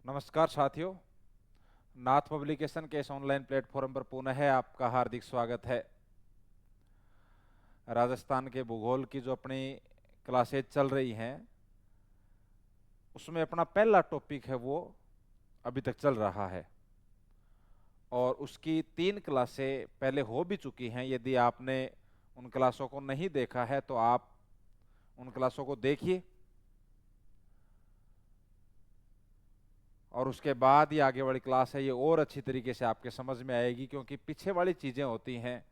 नमस्कार साथियों, नाथ पब्लिकेशन के इस ऑनलाइन प्लेटफॉर्म पर पुनः आपका हार्दिक स्वागत है। राजस्थान के भूगोल की जो अपनी क्लासेज चल रही हैं उसमें अपना पहला टॉपिक है वो अभी तक चल रहा है और उसकी 3 क्लासें पहले हो भी चुकी हैं। यदि आपने उन क्लासों को नहीं देखा है तो आप उन क्लासों को देखिए और उसके बाद ये आगे वाली क्लास है ये और अच्छी तरीके से आपके समझ में आएगी, क्योंकि पीछे वाली चीजें होती हैं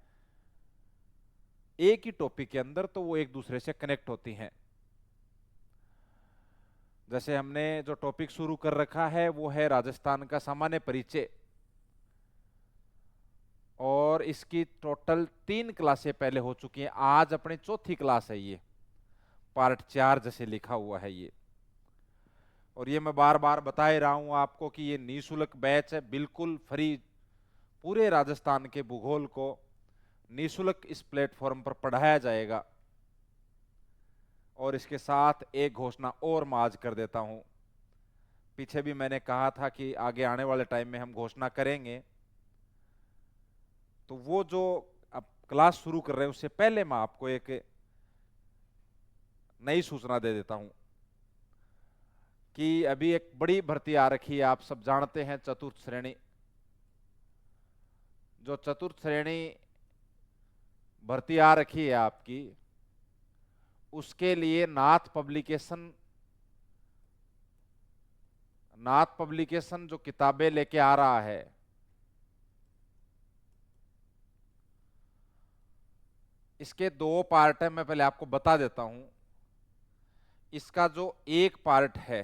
एक ही टॉपिक के अंदर तो वो एक दूसरे से कनेक्ट होती हैं। जैसे हमने जो टॉपिक शुरू कर रखा है वो है राजस्थान का सामान्य परिचय और इसकी टोटल 3 क्लासें पहले हो चुकी हैं। आज अपनी चौथी क्लास है, ये पार्ट 4 जैसे लिखा हुआ है ये। और ये मैं बार बार बता ही रहा हूं आपको कि ये निःशुल्क बैच है, बिल्कुल फ्री। पूरे राजस्थान के भूगोल को निःशुल्क इस प्लेटफॉर्म पर पढ़ाया जाएगा। और इसके साथ एक घोषणा और मैं आज कर देता हूं। पीछे भी मैंने कहा था कि आगे आने वाले टाइम में हम घोषणा करेंगे, तो वो जो अब क्लास शुरू कर रहे हैं उससे पहले मैं आपको एक नई सूचना दे देता हूं कि अभी एक बड़ी भर्ती आ रखी है। आप सब जानते हैं चतुर्थ श्रेणी, जो चतुर्थ श्रेणी भर्ती आ रखी है आपकी, उसके लिए नाथ पब्लिकेशन जो किताबें लेके आ रहा है, इसके 2 पार्ट है। मैं पहले आपको बता देता हूं। इसका जो एक पार्ट है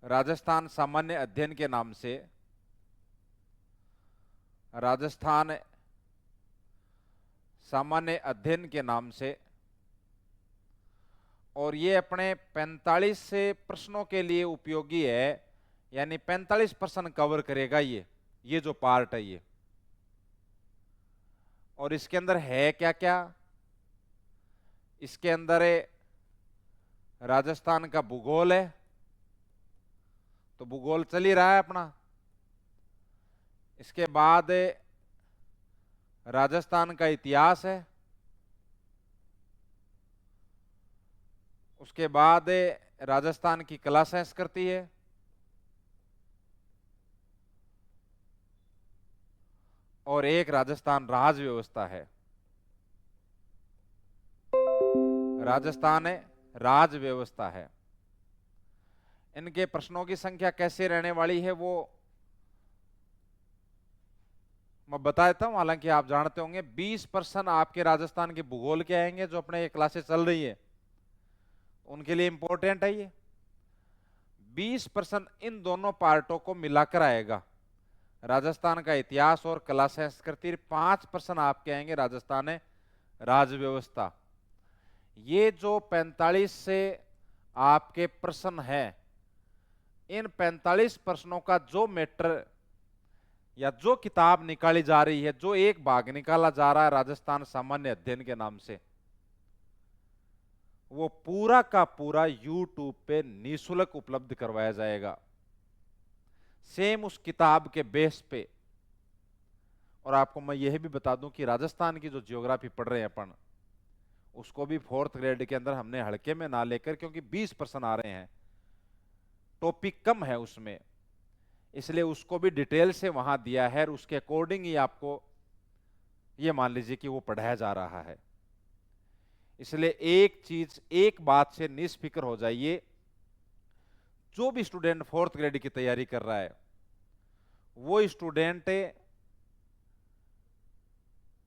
राजस्थान सामान्य अध्ययन के नाम से, राजस्थान सामान्य अध्ययन के नाम से, और ये अपने 45 से प्रश्नों के लिए उपयोगी है, यानी 45 प्रश्न कवर करेगा ये जो पार्ट है ये। और इसके अंदर है क्या क्या? इसके अंदर राजस्थान का भूगोल है, तो भूगोल चल ही रहा है अपना। इसके बाद राजस्थान का इतिहास है, उसके बाद राजस्थान की कला संस्कृति है, और एक राजस्थान राज व्यवस्था है। राजस्थान राज व्यवस्था है। इनके प्रश्नों की संख्या कैसे रहने वाली है वो मैं बता देता हूं। हालांकि आप जानते होंगे 20% आपके राजस्थान के भूगोल के आएंगे जो अपने ये क्लासेस चल रही है, उनके लिए इंपॉर्टेंट है ये। 20% इन दोनों पार्टों को मिलाकर आएगा, राजस्थान का इतिहास और कला संस्कृति। 5% आपके आएंगे राजस्थान राज व्यवस्था। ये जो 45 से आपके प्रश्न हैं, इन 45 प्रश्नों का जो मैटर या जो किताब निकाली जा रही है, जो एक भाग निकाला जा रहा है राजस्थान सामान्य अध्ययन के नाम से, वो पूरा का पूरा यूट्यूब पे निःशुल्क उपलब्ध करवाया जाएगा, सेम उस किताब के बेस पे। और आपको मैं यह भी बता दूं कि राजस्थान की जो जियोग्राफी पढ़ रहे हैं अपन, उसको भी 4th ग्रेड के अंदर हमने हल्के में ना लेकर, क्योंकि 20% आ रहे हैं, टॉपिक कम है उसमें, इसलिए उसको भी डिटेल से वहां दिया है और उसके अकॉर्डिंग ही आपको ये मान लीजिए कि वो पढ़ाया जा रहा है। इसलिए एक बात से निष्फिक्र हो जाइए, जो भी स्टूडेंट 4th ग्रेड की तैयारी कर रहा है वो स्टूडेंट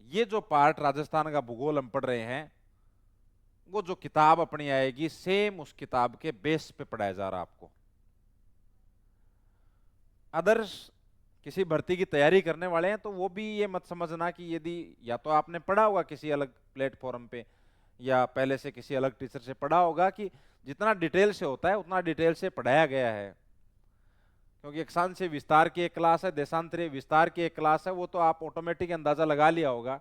ये जो पार्ट राजस्थान का भूगोल हम पढ़ रहे हैं, वो जो किताब अपनी आएगी सेम उस किताब के बेस पे पढ़ाया जा रहा है आपको। अदर्स किसी भर्ती की तैयारी करने वाले हैं तो वो भी ये मत समझना कि यदि या तो आपने पढ़ा होगा किसी अलग प्लेटफॉर्म पे या पहले से किसी अलग टीचर से पढ़ा होगा कि जितना डिटेल से होता है उतना डिटेल से पढ़ाया गया है। क्योंकि अक्षांशीय विस्तार की एक क्लास है, देशांतरीय विस्तार की एक क्लास है, वो तो आप ऑटोमेटिक अंदाजा लगा लिया होगा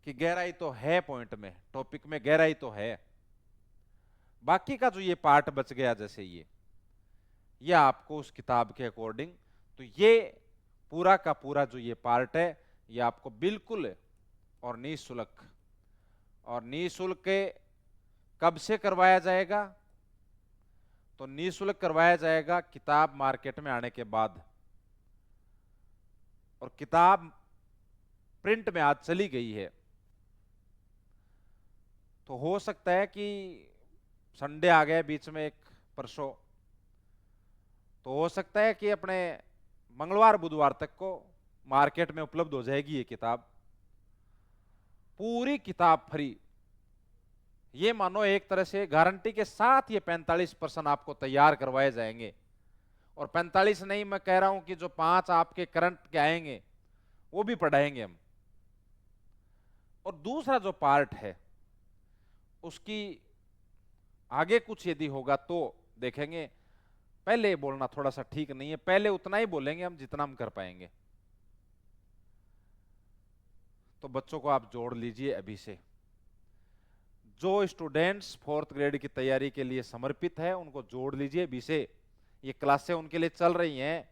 कि गहराई तो है, पॉइंट में टॉपिक में गहराई तो है। बाकी का जो ये पार्ट बच गया, जैसे ये या आपको उस किताब के अकॉर्डिंग। तो ये पूरा का पूरा जो ये पार्ट है ये आपको बिल्कुल और निःशुल्क, और निःशुल्क कब से करवाया जाएगा? तो निःशुल्क करवाया जाएगा किताब मार्केट में आने के बाद। और किताब प्रिंट में आज चली गई है, तो हो सकता है कि संडे आ गया बीच में एक परसों, तो हो सकता है कि अपने मंगलवार बुधवार तक को मार्केट में उपलब्ध हो जाएगी ये किताब, पूरी किताब फ्री। ये मानो एक तरह से गारंटी के साथ ये 45% आपको तैयार करवाए जाएंगे। और 45 नहीं, मैं कह रहा हूं कि जो 5 आपके करंट के आएंगे वो भी पढ़ाएंगे हम। और दूसरा जो पार्ट है उसकी आगे कुछ यदि होगा तो देखेंगे। पहले बोलना थोड़ा सा ठीक नहीं है, पहले उतना ही बोलेंगे हम जितना हम कर पाएंगे। तो बच्चों को आप जोड़ लीजिए अभी से। जो स्टूडेंट्स 4th ग्रेड की तैयारी के लिए समर्पित है उनको जोड़ लीजिए अभी से। ये क्लासें उनके लिए चल रही हैं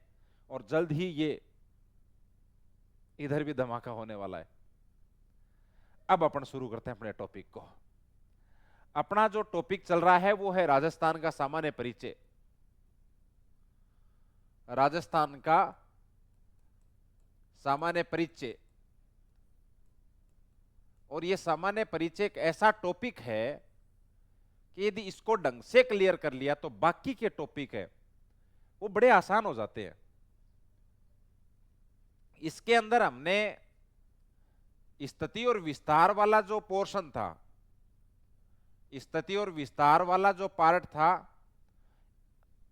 और जल्द ही ये इधर भी धमाका होने वाला है। अब अपन शुरू करते हैं अपने टॉपिक को। अपना जो टॉपिक चल रहा है वो है राजस्थान का सामान्य परिचय। राजस्थान का सामान्य परिचय। और ये सामान्य परिचय एक ऐसा टॉपिक है कि यदि इसको ढंग से क्लियर कर लिया तो बाकी के टॉपिक है वो बड़े आसान हो जाते हैं। इसके अंदर हमने स्थिति और विस्तार वाला जो पोर्शन था, स्थिति और विस्तार वाला जो पार्ट था,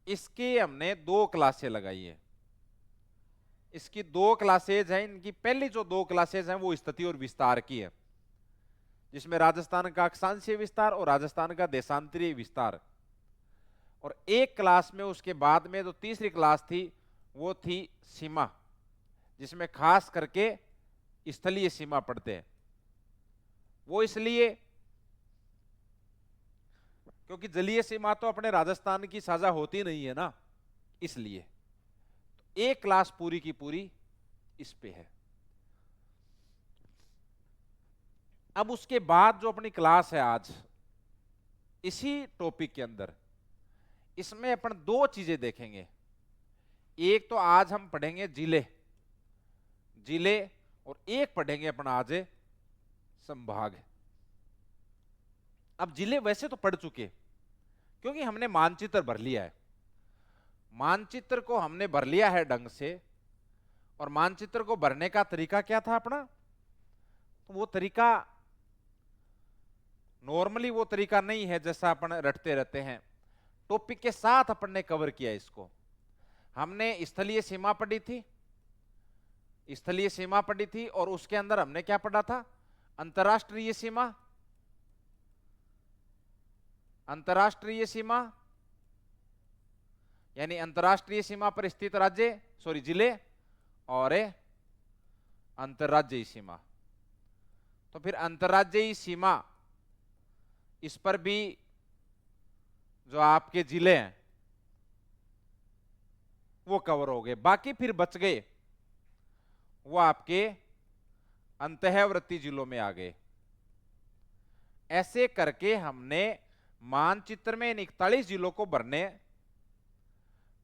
इसकी हमने 2 क्लासें लगाई है। इसकी 2 क्लासेज हैं। इनकी पहली जो 2 क्लासेज हैं वो स्थिति और विस्तार की है, जिसमें राजस्थान का अक्षांशीय विस्तार और राजस्थान का देशांतरीय विस्तार। और एक क्लास में उसके बाद में जो तीसरी क्लास थी वो थी सीमा, जिसमें खास करके स्थलीय सीमा पढ़ते हैं। वो इसलिए क्योंकि जलीय सीमा तो अपने राजस्थान की साझा होती नहीं है ना, इसलिए तो एक क्लास पूरी की पूरी इस पे है। अब उसके बाद जो अपनी क्लास है आज इसी टॉपिक के अंदर, इसमें अपन 2 चीजें देखेंगे। एक तो आज हम पढ़ेंगे जिले, जिले, और एक पढ़ेंगे अपन आज संभाग। अब जिले वैसे तो पढ़ चुके क्योंकि हमने मानचित्र भर लिया है। मानचित्र को हमने भर लिया है ढंग से। और मानचित्र को भरने का तरीका क्या था अपना? तो वो तरीका नॉर्मली वो तरीका नहीं है जैसा अपन रटते रहते हैं। टॉपिक के साथ अपन ने कवर किया इसको। हमने स्थलीय सीमा पढ़ी थी, स्थलीय सीमा पढ़ी थी, और उसके अंदर हमने क्या पढ़ा था? अंतरराष्ट्रीय सीमा, अंतरराष्ट्रीय सीमा यानी अंतरराष्ट्रीय सीमा पर स्थित राज्य, सॉरी जिले, और अंतरराज्यीय सीमा। तो फिर अंतरराज्यीय सीमा, इस पर भी जो आपके जिले हैं वो कवर हो गए। बाकी फिर बच गए वो आपके अंतःवर्ती जिलों में आ गए। ऐसे करके हमने मानचित्र में इन 41 जिलों को भरने,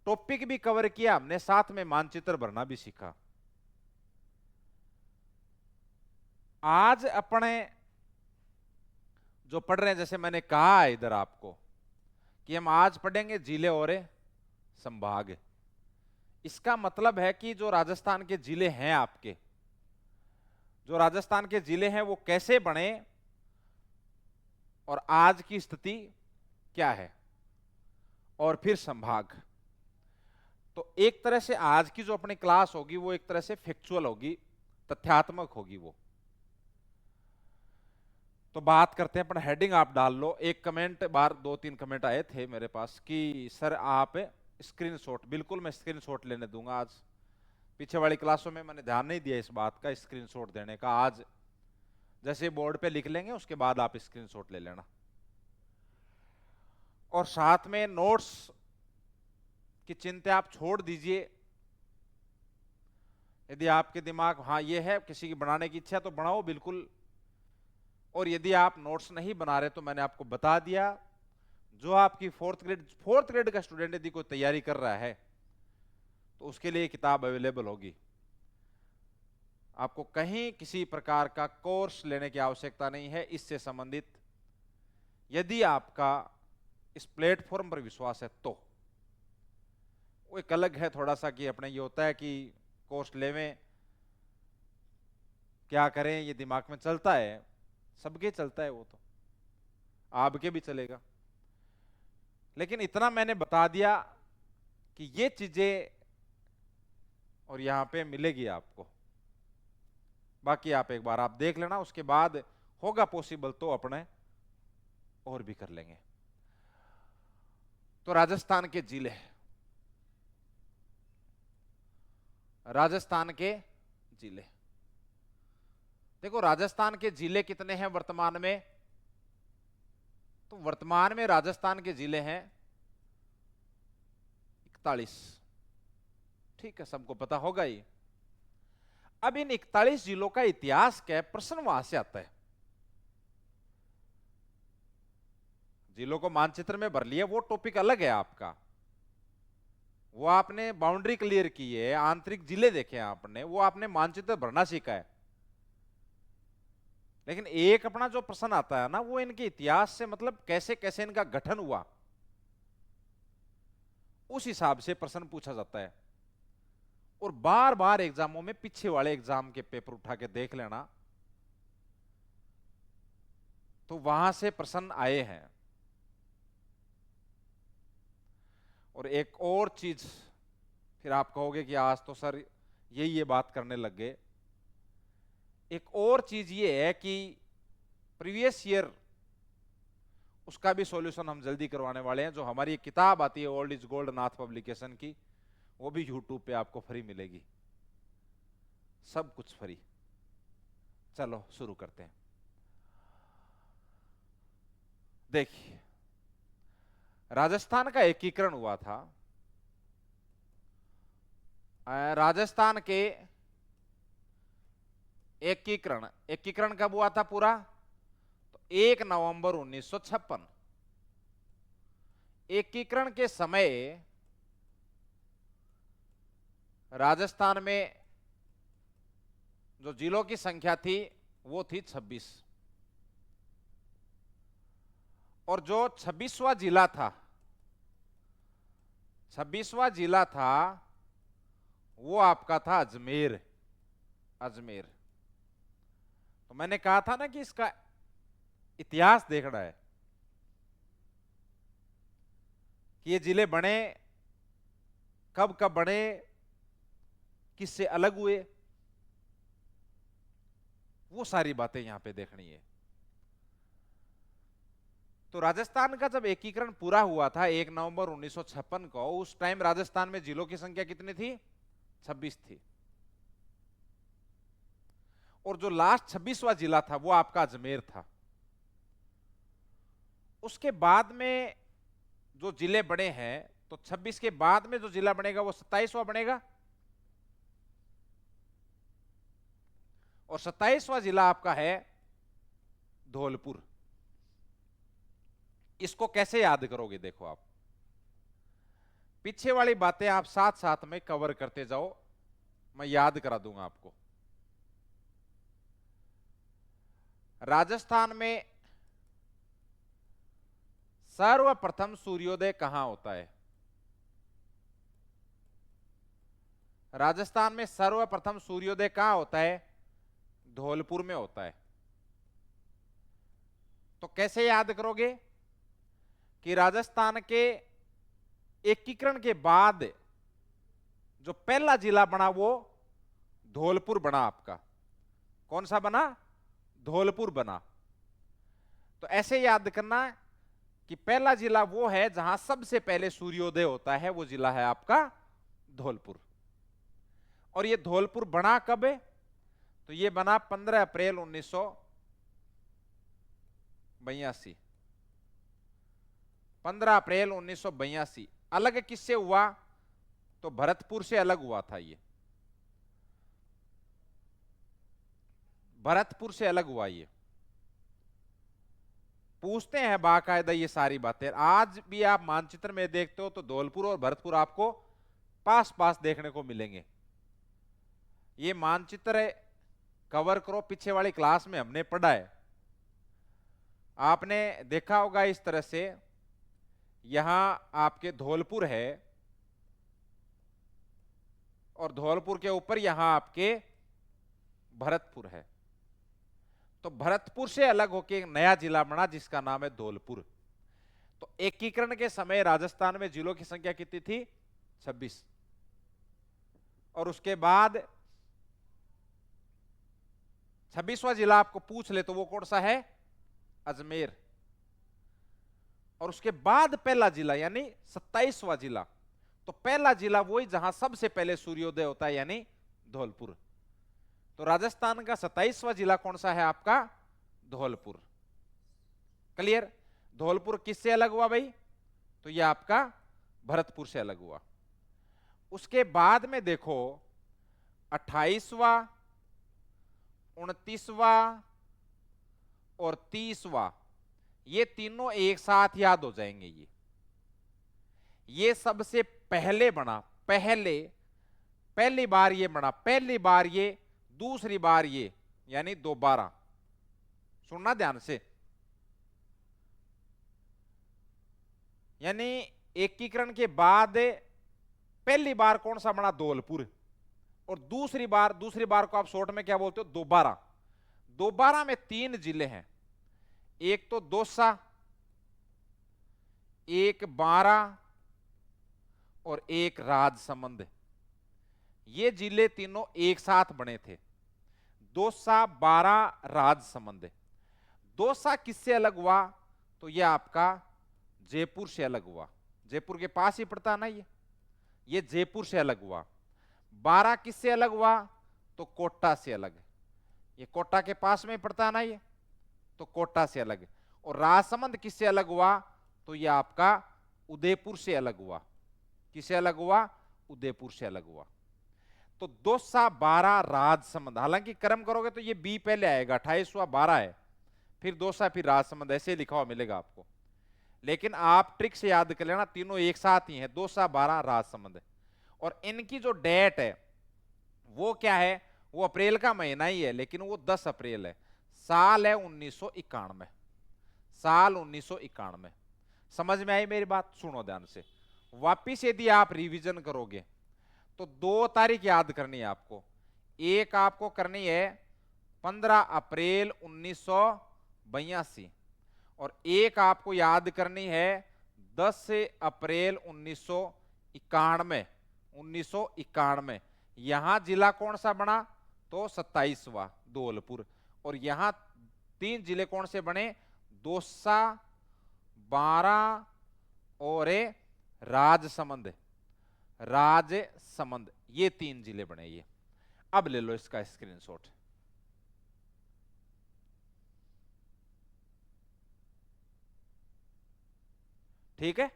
टॉपिक भी कवर किया हमने, साथ में मानचित्र भरना भी सीखा। आज अपने जो पढ़ रहे हैं, जैसे मैंने कहा है इधर आपको कि हम आज पढ़ेंगे जिले और संभाग। इसका मतलब है कि जो राजस्थान के जिले हैं आपके, जो राजस्थान के जिले हैं वो कैसे बने और आज की स्थिति क्या है, और फिर संभाग। तो एक तरह से आज की जो अपनी क्लास होगी वो एक तरह से फैक्चुअल होगी, तथ्यात्मक होगी वो। तो बात करते हैं अपन। हेडिंग आप डाल लो। एक कमेंट बार 2-3 कमेंट आए थे मेरे पास कि सर आप स्क्रीनशॉट, बिल्कुल मैं स्क्रीनशॉट लेने दूंगा आज। पीछे वाली क्लासों में मैंने ध्यान नहीं दिया इस बात का, स्क्रीनशॉट देने का। आज जैसे बोर्ड पे लिख लेंगे उसके बाद आप स्क्रीनशॉट ले लेना। और साथ में नोट्स कि चिंता आप छोड़ दीजिए। यदि आपके दिमाग हाँ ये है किसी की बनाने की इच्छा तो बनाओ बिल्कुल। और यदि आप नोट्स नहीं बना रहे तो मैंने आपको बता दिया, जो आपकी फोर्थ ग्रेड का स्टूडेंट यदि कोई तैयारी कर रहा है तो उसके लिए किताब अवेलेबल होगी। आपको कहीं किसी प्रकार का कोर्स लेने की आवश्यकता नहीं है इससे संबंधित। यदि आपका इस प्लेटफॉर्म पर विश्वास है तो वो एक अलग है थोड़ा सा कि अपने ये होता है कि कोर्स लेवें क्या करें, ये दिमाग में चलता है, सबके चलता है, वो तो आपके भी चलेगा। लेकिन इतना मैंने बता दिया कि ये चीजें और यहां पे मिलेगी आपको, बाकी आप एक बार आप देख लेना, उसके बाद होगा पॉसिबल तो अपने और भी कर लेंगे। तो राजस्थान के जिले, राजस्थान के जिले देखो, राजस्थान के जिले कितने हैं वर्तमान में? तो वर्तमान में राजस्थान के जिले हैं 41। ठीक है, सबको पता होगा ही। अब इन 41 जिलों का इतिहास क्या है, प्रश्न वहां से आता है। जिलों को मानचित्र में भर लिया वो टॉपिक अलग है आपका, वो आपने बाउंड्री क्लियर की है, आंतरिक जिले देखे आपने, वो आपने मानचित्र भरना सीखा है। लेकिन एक अपना जो प्रश्न आता है ना, वो इनके इतिहास से मतलब कैसे कैसे इनका गठन हुआ, उस हिसाब से प्रश्न पूछा जाता है। और बार बार एग्जामों में पीछे वाले एग्जाम के पेपर उठा के देख लेना, तो वहां से प्रश्न आए हैं। और एक और चीज, फिर आप कहोगे कि आज तो सर ये बात करने लग गए। एक और चीज ये है कि प्रीवियस ईयर उसका भी सॉल्यूशन हम जल्दी करवाने वाले हैं। जो हमारी एक किताब आती है old is gold Nath publication की, वो भी यूट्यूब पे आपको फ्री मिलेगी, सब कुछ फ्री। चलो शुरू करते हैं। देखिए, राजस्थान का एकीकरण हुआ था। राजस्थान के एकीकरण कब हुआ था पूरा? तो 1 नवंबर 1956। एकीकरण के समय राजस्थान में जो जिलों की संख्या थी वो थी 26। और जो 26वां जिला था, 26वां जिला था वो आपका था अजमेर। अजमेर तो मैंने कहा था ना कि इसका इतिहास देखना है कि ये जिले बने कब कब बने, किससे अलग हुए, वो सारी बातें यहां पे देखनी है। तो राजस्थान का जब एकीकरण पूरा हुआ था 1 नवंबर 1956 को, उस टाइम राजस्थान में जिलों की संख्या कितनी थी? 26 थी। और जो लास्ट 26वां जिला था वो आपका अजमेर था। उसके बाद में जो जिले बने हैं, तो 26 के बाद में जो जिला बनेगा वो 27वां बनेगा। और 27वां जिला आपका है धौलपुर। इसको कैसे याद करोगे? देखो, आप पीछे वाली बातें आप साथ साथ में कवर करते जाओ, मैं याद करा दूंगा आपको। राजस्थान में सर्वप्रथम सूर्योदय कहां होता है? राजस्थान में सर्वप्रथम सूर्योदय कहां होता है? धौलपुर में होता है। तो कैसे याद करोगे कि राजस्थान के एकीकरण के बाद जो पहला जिला बना वो धौलपुर बना आपका। कौन सा बना? धौलपुर बना। तो ऐसे याद करना कि पहला जिला वो है जहां सबसे पहले सूर्योदय होता है, वो जिला है आपका धौलपुर। और ये धौलपुर बना कब है? तो ये बना 15 अप्रैल 1982। 15 अप्रैल 1982। अलग किससे हुआ? तो भरतपुर से अलग हुआ था ये, भरतपुर से अलग हुआ ये। पूछते हैं बाकायदा ये सारी बातें। आज भी आप मानचित्र में देखते हो तो धौलपुर और भरतपुर आपको पास पास देखने को मिलेंगे। ये मानचित्र कवर करो, पीछे वाली क्लास में हमने पढ़ा है, आपने देखा होगा इस तरह से। यहां आपके धौलपुर है और धौलपुर के ऊपर यहां आपके भरतपुर है। तो भरतपुर से अलग होकर एक नया जिला बना जिसका नाम है धौलपुर। तो एकीकरण के समय राजस्थान में जिलों की संख्या कितनी थी? 26। और उसके बाद 26वां जिला आपको पूछ ले तो वो कौन सा है? अजमेर। और उसके बाद पहला जिला यानी 27वां जिला। तो पहला जिला वही जहां सबसे पहले सूर्योदय होता है यानी धौलपुर। तो राजस्थान का 27वां जिला कौन सा है आपका? धौलपुर। क्लियर? धौलपुर किससे अलग हुआ भाई? तो ये आपका भरतपुर से अलग हुआ। उसके बाद में देखो 28वां, 29वां और 30वां, ये तीनों एक साथ याद हो जाएंगे। ये सबसे पहले बना, पहली बार ये बना, पहली बार ये, दूसरी बार ये, यानी दोबारा। सुनना ध्यान से, यानी एकीकरण के बाद पहली बार कौन सा बना? धौलपुर। और दूसरी बार को आप शॉर्ट में क्या बोलते हो? दोबारा। दोबारा में 3 जिले हैं, एक तो दौसा, एक बारा और एक राजसमंद। ये जिले तीनों एक साथ बने थे, दौसा, बारा, राजसमंद। दौसा किससे अलग हुआ? तो ये आपका जयपुर से अलग हुआ। जयपुर के पास ही पड़ता है ना ये जयपुर से अलग हुआ। बारा किससे अलग हुआ? तो कोटा से अलग। ये कोटा के पास में पड़ता है ना ये, तो कोटा से अलग। और राजसमंद किससे अलग हुआ? तो ये आपका उदयपुर से अलग हुआ। किससे अलग हुआ? उदयपुर से अलग हुआ। तो दौसा, बारा, राजसमंद। हालांकि क्रम करोगे तो ये बी पहले आएगा, 28वां बारा है, फिर दौसा, फिर राजसमंद, ऐसे लिखा हुआ मिलेगा आपको। लेकिन आप ट्रिक से याद कर लेना, तीनों एक साथ ही हैं, दौसा, बारा, राजसमंद। और इनकी जो डेट है वो क्या है? वो अप्रैल का महीना ही है, लेकिन वो 10 अप्रैल है। साल है 1991, साल 1991। समझ में आई मेरी बात? सुनो ध्यान से। वापिस यदि आप रिवीजन करोगे तो 2 तारीख याद करनी है आपको। एक आपको करनी है 15 अप्रैल 1982 और एक आपको याद करनी है 10 अप्रैल 1991। यहां जिला कौन सा बना? तो 27वां धौलपुर। और यहां 3 जिले कौन से बने? दौसा, बारा और राजसमंद। ये 3 जिले बने ये। अब ले लो इसका स्क्रीनशॉट। ठीक है?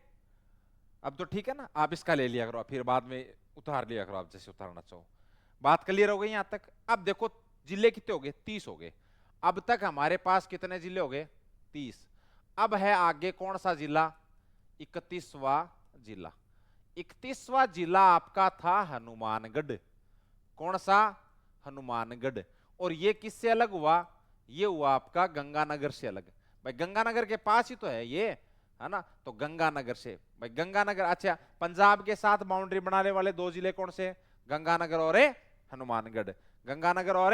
अब तो ठीक है ना? आप इसका ले लिया करो, फिर बाद में उतार लिया करो आप जैसे उतारना चाहो। बात क्लियर हो गई यहां तक? अब देखो जिले कितने हो गए? 30 हो गए। अब तक हमारे पास कितने जिले हो गए? 30। अब है आगे कौन सा जिला? 31वां जिला। 31वां जिला आपका था हनुमानगढ़। कौन सा? हनुमानगढ़। और ये किससे अलग हुआ? ये हुआ आपका गंगानगर से अलग। भाई गंगानगर के पास ही तो है ये, है ना? तो गंगानगर से, भाई गंगानगर। अच्छा, पंजाब के साथ बाउंड्री बनाने वाले 2 जिले कौन से? गंगानगर और हनुमानगढ़। गंगानगर और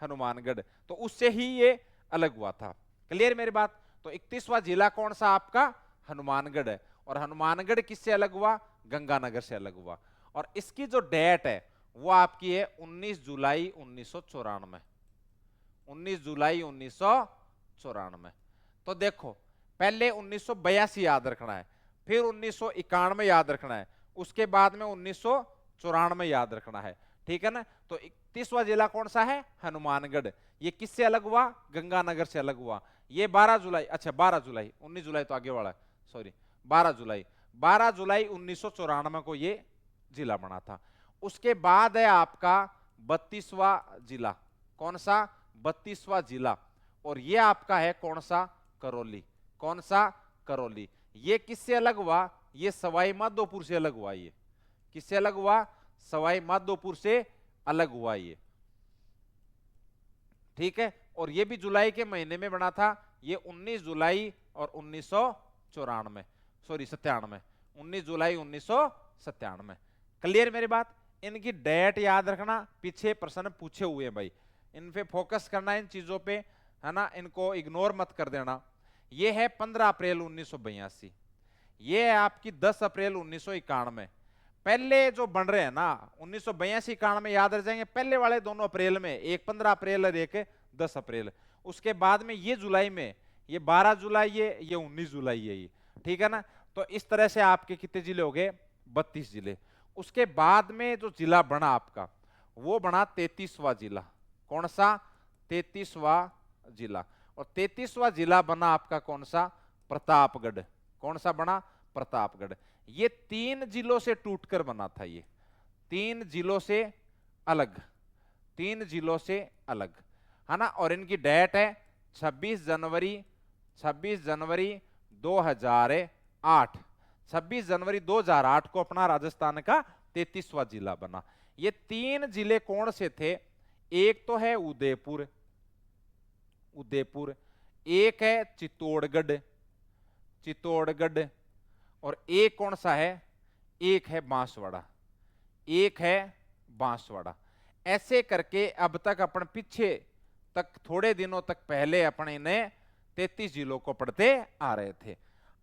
हनुमानगढ़। तो उससे ही ये अलग हुआ था। क्लियर मेरी बात? तो 31वां जिला कौन सा आपका? हनुमानगढ़ है। और हनुमानगढ़ किससे अलग हुआ? गंगानगर से अलग हुआ। और इसकी जो डेट है वो आपकी है 19 जुलाई 1994। 19 जुलाई 1994। तो देखो पहले 1982 याद रखना है, फिर 1991 याद रखना है, उसके बाद में 1994 याद रखना है। ठीक है ना? तो 31वां जिला कौन सा है? हनुमानगढ़। ये किससे अलग हुआ? गंगानगर से अलग हुआ। ये 12 जुलाई, अच्छा 12 जुलाई, 19 जुलाई तो आगे वाला है, सॉरी, 12 जुलाई 1994 को ये जिला बना था। उसके बाद है आपका 32वां जिला। कौन सा? 32वां जिला। और ये आपका है कौन सा? करौली। कौन सा? करौली। ये किससे अलग हुआ? ये सवाई माधोपुर से अलग हुआ। ये किससे अलग हुआ? सवाई माधोपुर से अलग हुआ ये। ठीक है। और ये भी जुलाई के महीने में बना था। ये 19 जुलाई और 1994, सॉरी 97, 19 जुलाई 1997। क्लियर मेरी बात? इनकी डेट याद रखना, पीछे प्रश्न पूछे हुए हैं भाई, इन पे फोकस करना, इन चीजों पे, है ना, इनको इग्नोर मत कर देना। ये है 15 अप्रैल 1982। ये है आपकी 10 अप्रैल 1991। पहले जो बन रहे हैं ना 1982 91 याद रह जाएंगे, पहले वाले दोनों अप्रैल में, एक 15 अप्रैल और एक 10 अप्रैल। उसके बाद में ये जुलाई में, ये 12 जुलाई ये 19 जुलाई है ये। ठीक है ना? तो इस तरह से आपके कितने जिले हो गए? 32 जिले। उसके बाद में जो जिला बना आपका वो बना 33वां जिला। कौन सा? 33वां जिला। और 33वां जिला बना आपका कौन सा? प्रतापगढ़। कौन सा बना? प्रतापगढ़। ये 3 जिलों से टूटकर बना था। ये 3 जिलों से अलग, 3 जिलों से अलग, है ना। और इनकी डेट है 26 जनवरी 2008। 26 जनवरी 2008 को अपना राजस्थान का 33वां जिला बना। ये 3 जिले कौन से थे? एक तो है उदयपुर, उदयपुर, एक है चित्तौड़गढ़, चित्तौड़गढ़, और एक कौन सा है? एक है बांसवाड़ा, एक है बांसवाड़ा। ऐसे करके अब तक अपन पीछे तक थोड़े दिनों तक पहले अपने ने 33 जिलों को पढ़ते आ रहे थे।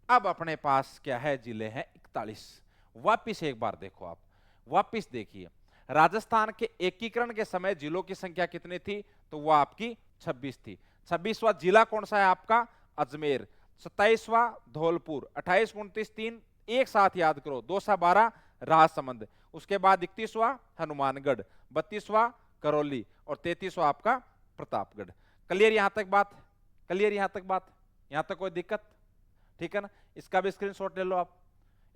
अब अपने पास क्या है? जिले हैं 41। वापिस एक बार देखो आप, वापिस देखिए, राजस्थान के एकीकरण के समय जिलों की संख्या कितनी थी? तो वो आपकी 26 थी। 26वां जिला कौन सा है आपका? अजमेर। 27वां धौलपुर। 28, 29, 3 एक साथ याद करो, 2 सा 12 राजसमंद। उसके बाद 31वां हनुमानगढ़, 32वां करौली, और 33वां आपका प्रतापगढ़। क्लियर यहां तक बात? क्लियर यहां तक बात? यहां तक कोई दिक्कत? ठीक है ना? इसका भी स्क्रीनशॉट ले लो आप,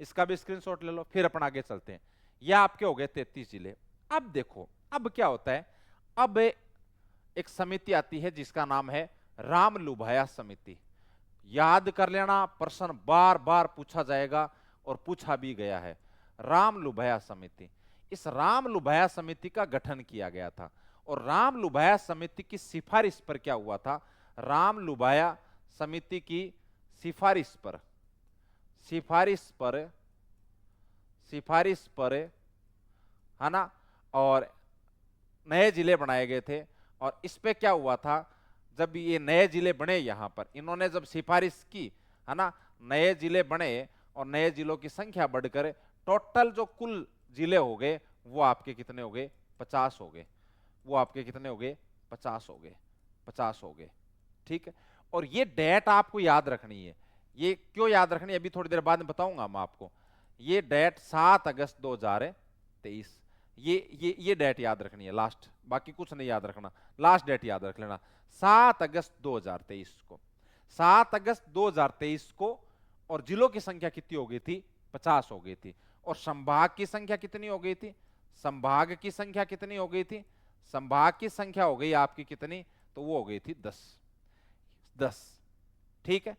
इसका भी स्क्रीनशॉट ले लो, फिर अपन आगे चलते हैं। यह आपके हो गए 33 जिले। अब देखो अब क्या होता है, अब एक समिति आती है जिसका नाम है राम लुभाया समिति। याद कर लेना, प्रश्न बार बार पूछा जाएगा और पूछा भी गया है। राम लुभाया समिति, इस राम लुभाया समिति का गठन किया गया था। और राम लुभाया समिति की सिफारिश पर क्या हुआ था? राम लुभाया समिति की सिफारिश पर, सिफारिश पर, सिफारिश पर, है ना, और नए जिले बनाए गए थे। और इस पे क्या हुआ था? जब ये नए जिले बने, यहां पर इन्होंने जब सिफारिश की, है ना, नए जिले बने और नए जिलों की संख्या बढ़कर टोटल जो कुल जिले हो गए वो आपके कितने हो गए? 50 हो गए। वो आपके कितने हो गए? 50 हो गए, 50 हो गए। ठीक है। और ये डेट आपको याद रखनी है। ये क्यों याद रखनी है अभी थोड़ी देर बाद में बताऊंगा मैं आपको। ये डेट 7 अगस्त 2023, ये डेट याद रखनी है लास्ट, बाकी कुछ नहीं याद रखना, लास्ट डेट याद रख लेना 7 अगस्त 2023 को। 7 अगस्त 2023 को। और जिलों की संख्या कितनी हो गई थी? 50 हो गई थी। और संभाग की संख्या कितनी हो गई थी? संभाग की संख्या कितनी हो गई थी? संभाग की संख्या हो गई आपकी कितनी? तो वो हो गई थी 10। ठीक है।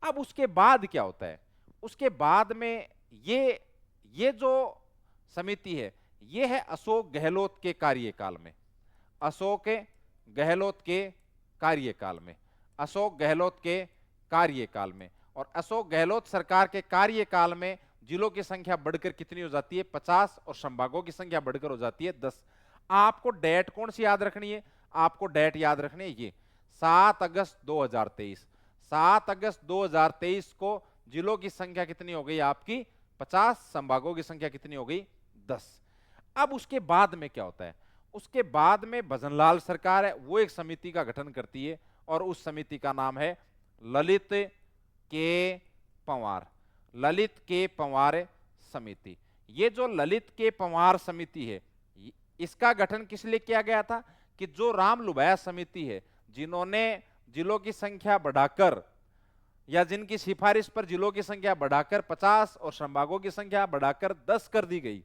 अब उसके बाद क्या होता है? उसके बाद में ये जो समिति है ये है अशोक गहलोत के कार्यकाल में, अशोक गहलोत के कार्यकाल में, अशोक गहलोत के कार्यकाल में। और अशोक गहलोत सरकार के कार्यकाल में जिलों की संख्या बढ़कर कितनी हो जाती है? 50, और संभागों की संख्या बढ़कर हो जाती है 10। आपको डेट कौन सी याद रखनी है? आपको डेट याद रखनी है ये 7 अगस्त 2023। 7 अगस्त 2023 को जिलों की संख्या कितनी हो गई आपकी? 50, संभागों की संख्या कितनी हो गई? 10। अब उसके बाद में क्या होता है? उसके बाद में भजनलाल सरकार है, वो एक समिति का गठन करती है और उस समिति का नाम है ललित के पंवार, ललित के पंवार समिति। ये जो ललित के पंवार समिति है इसका गठन किस लिए किया गया था? कि जो राम लुभाया समिति है, जिन्होंने जिलों की संख्या बढ़ाकर या जिनकी सिफारिश पर जिलों की संख्या बढ़ाकर 50 और संभागों की संख्या बढ़ाकर 10 कर दी गई,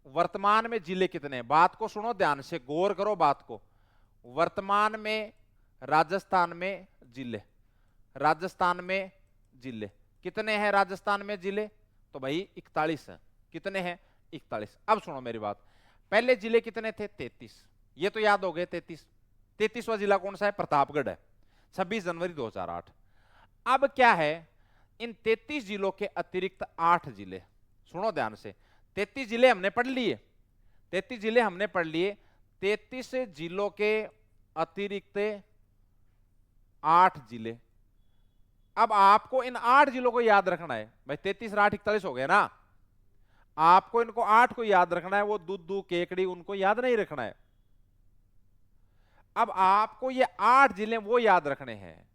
वर्तमान में जिले कितने हैं? बात को सुनो ध्यान से, गौर करो बात को। वर्तमान में राजस्थान में जिले, राजस्थान में जिले कितने हैं? राजस्थान में जिले तो भाई 41 है। कितने हैं? 41। अब सुनो मेरी बात, पहले जिले कितने थे? 33। ये तो याद हो गए 33। 33वां जिला कौन सा है? प्रतापगढ़ है, 26 जनवरी 2008। अब क्या है, इन 33 जिलों के अतिरिक्त 8 जिले, सुनो ध्यान से, 33 जिले हमने पढ़ लिए, 33 जिले हमने पढ़ लिए, 33 जिलों के अतिरिक्त 8 जिले। अब आपको इन 8 जिलों को याद रखना है भाई, 33 8 41 हो गए ना, आपको इनको 8 को याद रखना है, वो दुद्दू केकड़ी उनको याद नहीं रखना है। अब आपको ये 8 जिले वो याद रखने हैं,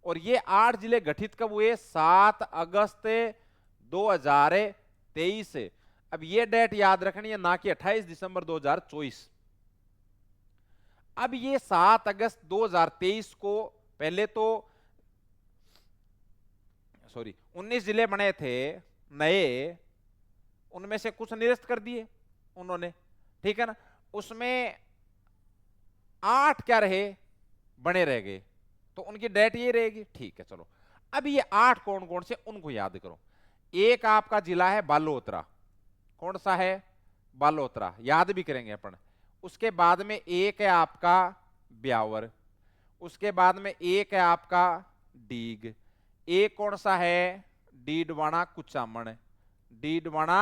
और ये 8 जिले गठित कब हुए? 7 अगस्त 2023 से। अब ये डेट याद रखनी है, ना कि 28 दिसंबर 2024। अब ये 7 अगस्त 2023 को पहले तो 19 जिले बने थे नए, उनमें से कुछ निरस्त कर दिए उन्होंने, ठीक है ना, उसमें 8 क्या रहे? बने रह गए, तो उनकी डेट ये रहेगी, ठीक है। चलो अब ये 8 कौन कौन से, उनको याद करो। एक आपका जिला है बालोतरा, कौन सा है? बालोतरा, याद भी करेंगे अपन। उसके बाद में एक है आपका ब्यावर, उसके बाद में एक है आपका डीग, एक कौन सा है? डीडवाना कुचामन, डीडवाना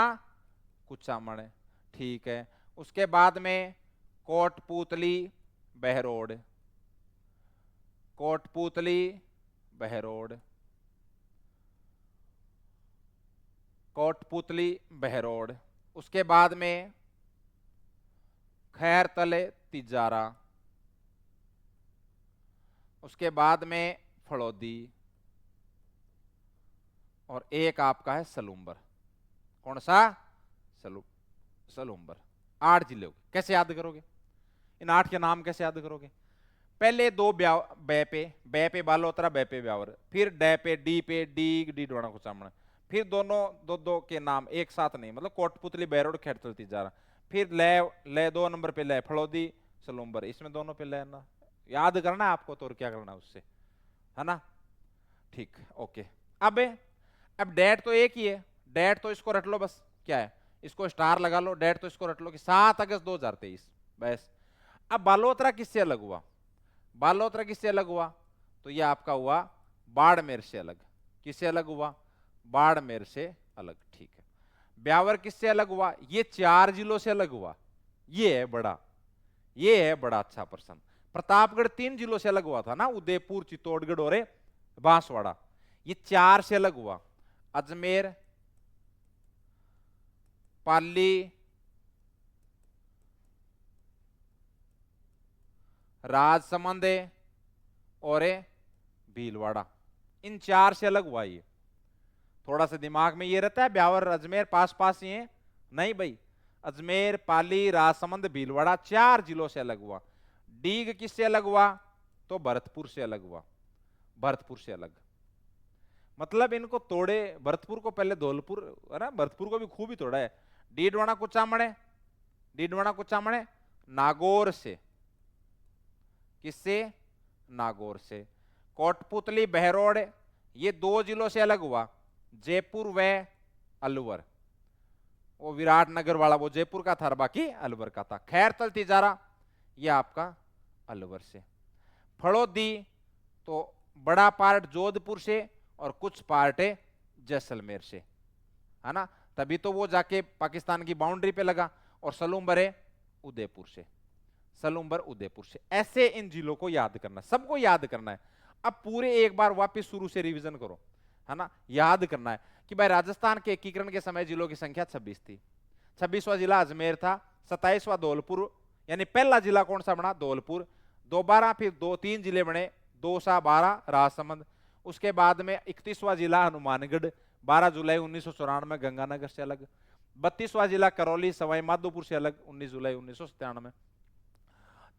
कुचामन, ठीक है। उसके बाद में कोटपूतली बहरोड, कोटपूतली बहरोड, कोटपूतली बहरोड। उसके बाद में खैरतले तिजारा, उसके बाद में फड़ौदी, और एक आपका है सलूम्बर। कौन सा? सलूम्बर। 8 जिले हो गए। कैसे याद करोगे इन 8 के नाम? कैसे याद करोगे? पहले 2 बै पे बालोतरा, बै पे ब्यावर, फिर डै पे डी पे डीग डीडवाना कुचामन, फिर दोनों दो के नाम एक साथ नहीं, मतलब कोटपुतली बहरोड खैरतल तिजारा, फिर ले 2 नंबर पे ले फड़ौदी सलूम्बर, इसमें दोनों पे ले ना, याद करना है आपको, तो और क्या करना है उससे, है ना, ठीक, ओके। अब डेट तो एक ही है, डेट तो इसको रट लो बस, क्या है, इसको स्टार लगा लो, डेट तो इसको रट लो कि 7 अगस्त 2023 बस। अब बालोतरा किससे अलग हुआ? बालोतरा किससे अलग हुआ? तो ये आपका हुआ बाड़मेर से अलग। किससे अलग हुआ? बाड़मेर से अलग, ठीक है। ब्यावर किससे अलग हुआ? ये 4 जिलों से अलग हुआ। ये है बड़ा अच्छा प्रश्न। प्रतापगढ़ 3 जिलों से अलग हुआ था ना, उदयपुर, चित्तौड़गढ़ और बांसवाड़ा। ये 4 से अलग हुआ, अजमेर, पाली, राजसमंद और भीलवाड़ा, इन 4 से अलग हुआ। ये थोड़ा सा दिमाग में ये रहता है ब्यावर अजमेर पास पास ही है, नहीं भाई, अजमेर, पाली, राजसमंद, भीलवाड़ा 4 जिलों से अलग हुआ। डीग किससे अलग हुआ? तो भरतपुर से अलग हुआ, भरतपुर से अलग, मतलब इनको तोड़े, भरतपुर को पहले धौलपुर, है ना, भरतपुर को भी खूब ही तोड़ा है। डीडवाना कुचामणे, डीडवाना कुचामणे नागौर से, किससे? नागौर से। कोटपुतली बहरोड, ये 2 जिलों से अलग हुआ, जयपुर व अलवर। वो विराटनगर वाला वो जयपुर का था, बाकी अलवर का था। खैरतल तिजारा ये आपका अलवर से। फड़ौदी तो बड़ा पार्ट जोधपुर से और कुछ पार्ट है जैसलमेर से, है ना, तभी तो वो जाके पाकिस्तान की बाउंड्री पे लगा। और सलूम्बर है उदयपुर से, सलूम्बर उदयपुर से। ऐसे इन जिलों को याद करना, सबको याद करना है। अब पूरे एक बार वापस शुरू से रिवीजन करो, है ना, याद करना है कि भाई राजस्थान के एकीकरण के समय जिलों की संख्या 26 थी। 26वां जिला अजमेर था, 27वां धौलपुर, यानी पहला जिला कौन सा बना? धौलपुर। दोबारा फिर 2-3 जिले बने, 2 सा 12 राजसमंद। उसके बाद में 31वां जिला हनुमानगढ़, 12 जुलाई 1994 गंगानगर से अलग। 32वां जिला करौली सवाई माधोपुर से अलग, 19 जुलाई 1997।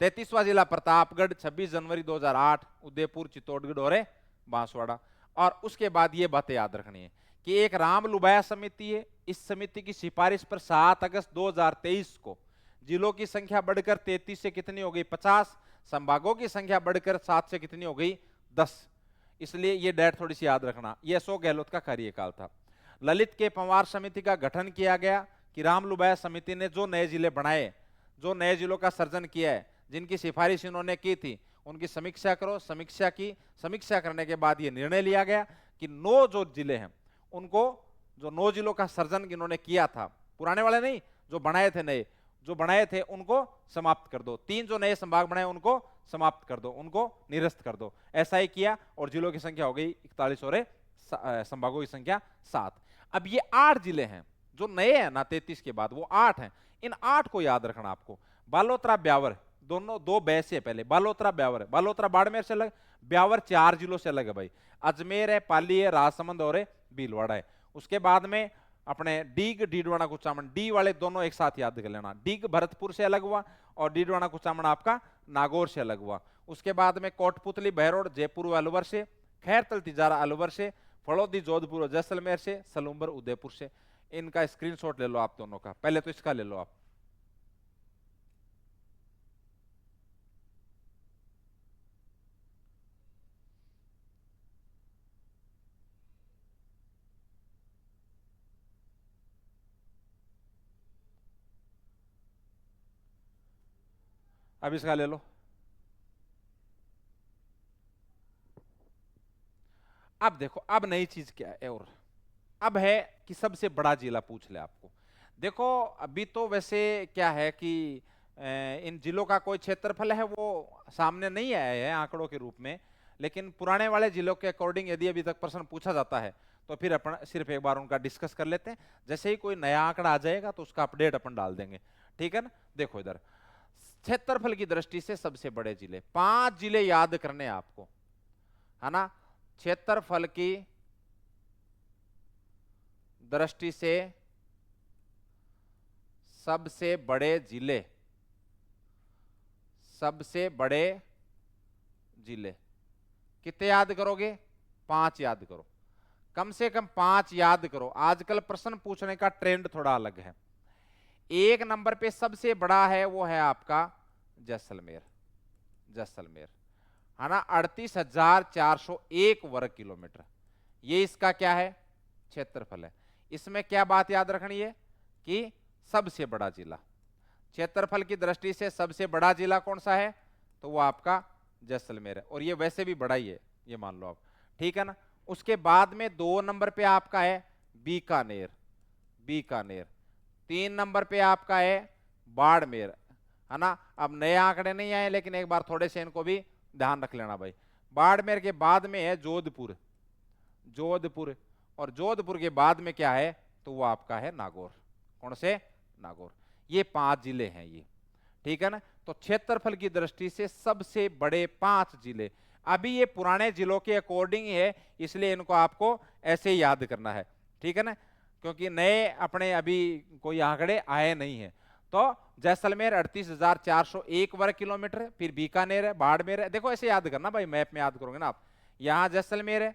33वां जिला प्रतापगढ़, 26 जनवरी 2008 उदयपुर, चित्तौड़गढ़ और बांसवाड़ा। और उसके बाद ये बातें याद रखनी है कि एक राम लुभाया समिति है, इस समिति की सिफारिश पर 7 अगस्त 2023 को जिलों की संख्या बढ़कर 33 से कितनी हो गई 50, संभागों की संख्या बढ़कर 7 से कितनी हो गई 10। इसलिए ये डेट थोड़ी सी याद रखना, ये अशोक गहलोत का कार्यकाल था। ललित के पंवार समिति का गठन किया गया कि राम लुभाया समिति ने जो नए जिले बनाए, जो नए जिलों का सर्जन किया है, जिनकी सिफारिश इन्होंने की थी, उनकी समीक्षा करो। समीक्षा की, समीक्षा करने के बाद ये निर्णय लिया गया कि 9 जो जिले हैं उनको, जो 9 जिलों का सर्जन इन्होंने किया था, पुराने वाले नहीं, जो बनाए थे नए, जो बनाए थे उनको समाप्त कर दो। 3 जो नए संभाग बनाए उनको समाप्त कर दो, उनको निरस्त कर दो। ऐसा ही किया और जिलों की संख्या हो गई 41 और संभागों की संख्या 7। अब ये 8 जिले हैं जो नए हैं ना 33 के बाद, वो 8 हैं। इन 8 को याद रखना आपको। बालोतरा ब्यावर, दोनों 2 बै से पहले बालोतरा ब्यावर है। बालोतरा बाड़मेर से अलग, ब्यावर 4 जिलों से अलग है भाई। अजमेर है, पाली है, राजसमंद और भीलवाड़ा है। उसके बाद में अपने डीग, डीडवाना कुचामन, डी वाले दोनों एक साथ याद कर लेना। डीग भरतपुर से अलग हुआ और डीडवाना कुचामन आपका नागौर से अलग हुआ। उसके बाद में कोटपुतली बहरोड जयपुर व अलवर से, खैरतल तिजारा अलवर से, फड़ौदी जोधपुर और जैसलमेर से, सलूम्बर उदयपुर से। इनका स्क्रीनशॉट ले लो आप दोनों का, पहले तो इसका ले लो आप। अब इसका ले लो। अब देखो, अब नई चीज क्या है, और अब है कि सबसे बड़ा जिला पूछ ले आपको। देखो अभी तो वैसे क्या है कि इन जिलों का कोई क्षेत्रफल है वो सामने नहीं आया है आंकड़ों के रूप में, लेकिन पुराने वाले जिलों के अकॉर्डिंग यदि अभी तक प्रश्न पूछा जाता है तो फिर अपन सिर्फ एक बार उनका डिस्कस कर लेते हैं। जैसे ही कोई नया आंकड़ा आ जाएगा तो उसका अपडेट अपन डाल देंगे, ठीक है ना। देखो इधर क्षेत्रफल की दृष्टि से सबसे बड़े जिले, 5 जिले याद करने आपको, है ना। क्षेत्रफल की दृष्टि से सबसे बड़े जिले, सबसे बड़े जिले कितने याद करोगे? 5 याद करो, कम से कम 5 याद करो। आजकल प्रश्न पूछने का ट्रेंड थोड़ा अलग है। 1 नंबर पे सबसे बड़ा है वो है आपका जैसलमेर, जैसलमेर, है ना। 38,401 वर्ग किलोमीटर, ये इसका क्या है? क्षेत्रफल है। इसमें क्या बात याद रखनी है कि सबसे बड़ा जिला, क्षेत्रफल की दृष्टि से सबसे बड़ा जिला कौन सा है? तो वो आपका जैसलमेर है, और ये वैसे भी बड़ा ही है, ये मान लो आप, ठीक है ना। उसके बाद में 2 नंबर पे आपका है बीकानेर, बीकानेर। 3 नंबर पे आपका है बाड़मेर, है ना। अब नए आंकड़े नहीं आए, लेकिन एक बार थोड़े से इनको भी ध्यान रख लेना भाई। बाड़मेर के बाद में है जोधपुर, जोधपुर, और जोधपुर के बाद में क्या है? तो वो आपका है नागौर। कौन से? नागौर। ये 5 जिले हैं ये, ठीक है ना। तो क्षेत्रफल की दृष्टि से सबसे बड़े 5 जिले। अभी ये पुराने जिलों के अकॉर्डिंग है, इसलिए इनको आपको ऐसे ही याद करना है, ठीक है ना, क्योंकि नए अपने अभी कोई आंकड़े आए नहीं है। तो जैसलमेर 38,401 वर्ग किलोमीटर, फिर बीकानेर है, बाड़मेर है। देखो ऐसे याद करना भाई, मैप में याद करोगे ना आप। यहाँ जैसलमेर है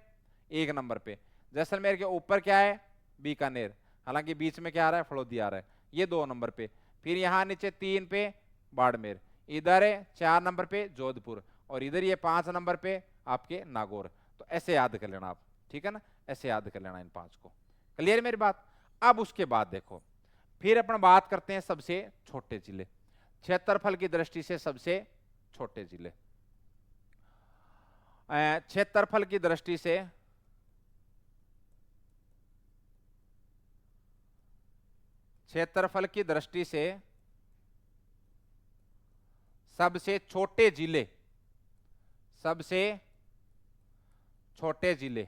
1 नंबर पे, जैसलमेर के ऊपर क्या है? बीकानेर, हालांकि बीच में क्या आ रहा है? फड़ौदी आ रहा है, ये 2 नंबर पे। फिर यहाँ नीचे 3 पे बाड़मेर, इधर है 4 नंबर पे जोधपुर, और इधर ये 5 नंबर पे आपके नागौर। तो ऐसे याद कर लेना आप, ठीक है ना, ऐसे याद कर लेना इन 5 को। क्लियर मेरी बात? अब उसके बाद देखो, फिर अपन बात करते हैं सबसे छोटे जिले, क्षेत्रफल की दृष्टि से सबसे छोटे जिले। क्षेत्रफल की दृष्टि से क्षेत्रफल की दृष्टि से सबसे छोटे जिले, सबसे छोटे जिले,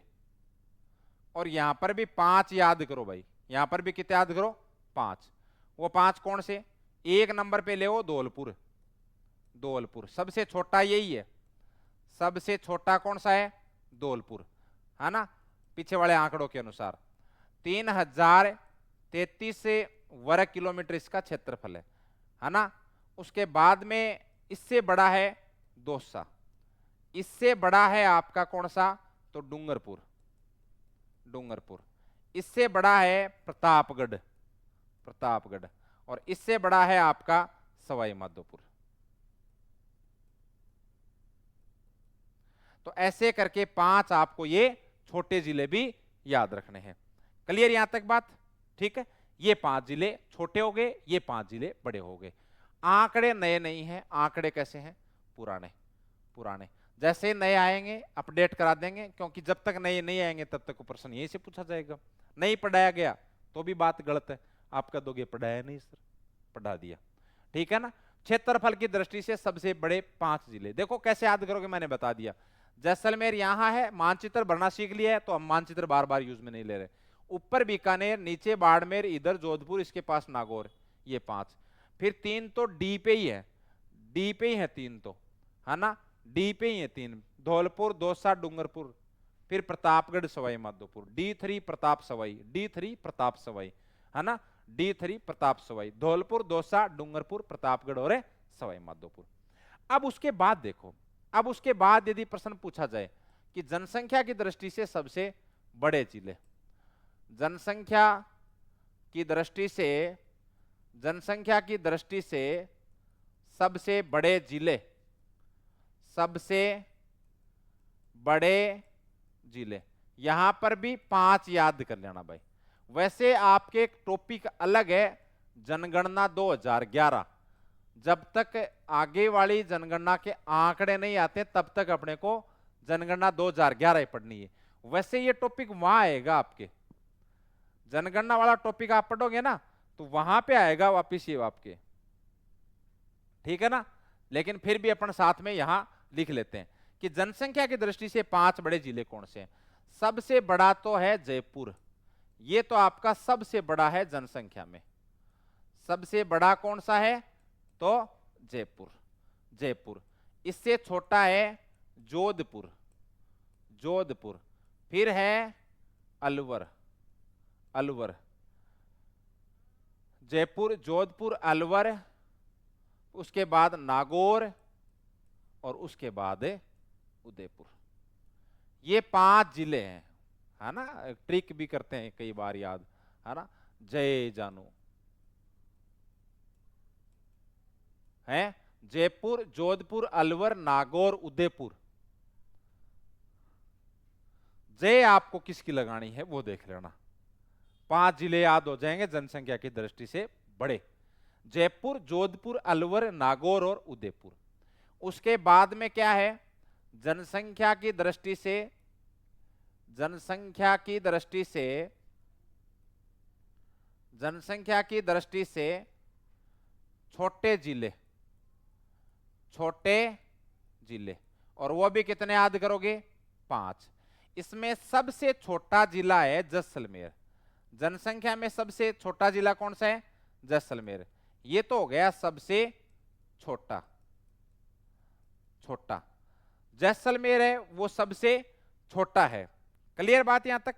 और यहां पर भी 5 याद करो भाई, यहां पर भी कितने याद करो? 5। वो 5 कौन से? 1 नंबर पे ले, धौलपुर, धौलपुर सबसे छोटा यही है। सबसे छोटा कौन सा है? धौलपुर, है ना, पीछे वाले आंकड़ों के अनुसार 3033 वर्ग किलोमीटर इसका क्षेत्रफल है ना। उसके बाद में इससे बड़ा है दौसा, इससे बड़ा है आपका कौन सा? तो डूंगरपुर, डूंगरपुर। इससे बड़ा है प्रतापगढ़, प्रतापगढ़, और इससे बड़ा है आपका सवाई माधोपुर। तो ऐसे करके 5 आपको ये छोटे जिले भी याद रखने हैं। क्लियर यहां तक बात? ठीक है, ये 5 जिले छोटे हो गए, ये 5 जिले बड़े हो गए। आंकड़े नए नहीं हैं, आंकड़े कैसे हैं? पुराने, पुराने। जैसे नए आएंगे अपडेट करा देंगे, क्योंकि जब तक नए नहीं आएंगे तब तक प्रश्न यहीं से पूछा जाएगा। नहीं पढ़ाया गया तो भी बात गलत है, आप कह दोगे पढ़ाया नहीं सर, पढ़ा दिया। ठीक है ना? क्षेत्रफल की दृष्टि से सबसे बड़े 5 जिले देखो कैसे याद करोगे, मैंने बता दिया। जैसलमेर यहां है, मानचित्र भरना सीख लिया है तो हम मानचित्र बार बार यूज में नहीं ले रहे। ऊपर बीकानेर, नीचे बाड़मेर, इधर जोधपुर, इसके पास नागौर, ये 5। फिर 3 तो डी पे ही है, डी पे ही है 3 तो, है ना? डी पे ही है 3, धौलपुर, दौसा, डूंगरपुर, फिर प्रतापगढ़, सवाई माधोपुर। D3 प्रताप सवाई, D3 प्रताप सवाई, है ना? D3 प्रताप सवाई, धौलपुर, दौसा, डूंगरपुर, प्रतापगढ़ और सवाई माधोपुर। अब उसके बाद देखो, अब उसके बाद यदि प्रश्न पूछा जाए कि जनसंख्या की दृष्टि से सबसे बड़े जिले, जनसंख्या की दृष्टि से, जनसंख्या की दृष्टि से सबसे बड़े जिले, सबसे बड़े जिले, यहां पर भी 5 याद कर लेना भाई। वैसे आपके एक टॉपिक अलग है जनगणना 2011, जब तक आगे वाली जनगणना के आंकड़े नहीं आते तब तक अपने को जनगणना 2011 ही पढ़नी है। वैसे ये टॉपिक वहां आएगा, आपके जनगणना वाला टॉपिक आप पढ़ोगे ना तो वहां पे आएगा वापिस ये आपके, ठीक है ना? लेकिन फिर भी अपन साथ में यहां लिख लेते हैं कि जनसंख्या की दृष्टि से 5 बड़े जिले कौन से हैं। सबसे बड़ा तो है जयपुर, ये तो आपका सबसे बड़ा है जनसंख्या में। सबसे बड़ा कौन सा है? तो जयपुर, जयपुर। इससे छोटा है जोधपुर, जोधपुर। फिर है अलवर, अलवर। जयपुर, जोधपुर, अलवर, उसके बाद नागौर और उसके बाद उदयपुर। ये 5 जिले हैं, है ना? ट्रिक भी करते हैं कई बार याद, है ना? जय जानू है, जयपुर, जोधपुर, अलवर, नागौर, उदयपुर। जय आपको किसकी लगानी है वो देख लेना। 5 जिले याद हो जाएंगे जनसंख्या की दृष्टि से बड़े, जयपुर, जोधपुर, अलवर, नागौर और उदयपुर। उसके बाद में क्या है? जनसंख्या की दृष्टि से, जनसंख्या की दृष्टि से, जनसंख्या की दृष्टि से छोटे जिले, छोटे जिले, और वो भी कितने याद करोगे? 5। इसमें सबसे छोटा जिला है जैसलमेर। जनसंख्या में सबसे छोटा जिला कौन सा है? जैसलमेर। ये तो हो गया सबसे छोटा, छोटा जैसलमेर है वो सबसे छोटा है। क्लियर बात यहां तक?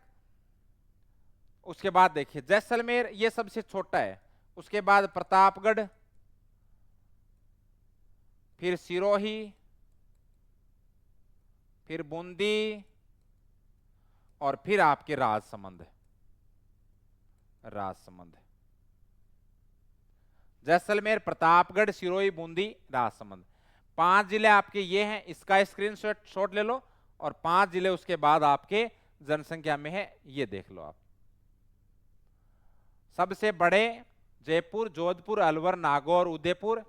उसके बाद देखिए जैसलमेर ये सबसे छोटा है, उसके बाद प्रतापगढ़, फिर सिरोही, फिर बूंदी और फिर आपके राजसमंद, राजसमंद। जैसलमेर, प्रतापगढ़, सिरोही, बूंदी, राजसमंद, 5 जिले आपके ये हैं। इसका स्क्रीनशॉट ले लो और 5 जिले उसके बाद आपके जनसंख्या में है, ये देख लो आप। सबसे बड़े जयपुर, जोधपुर, अलवर, नागौर, उदयपुर,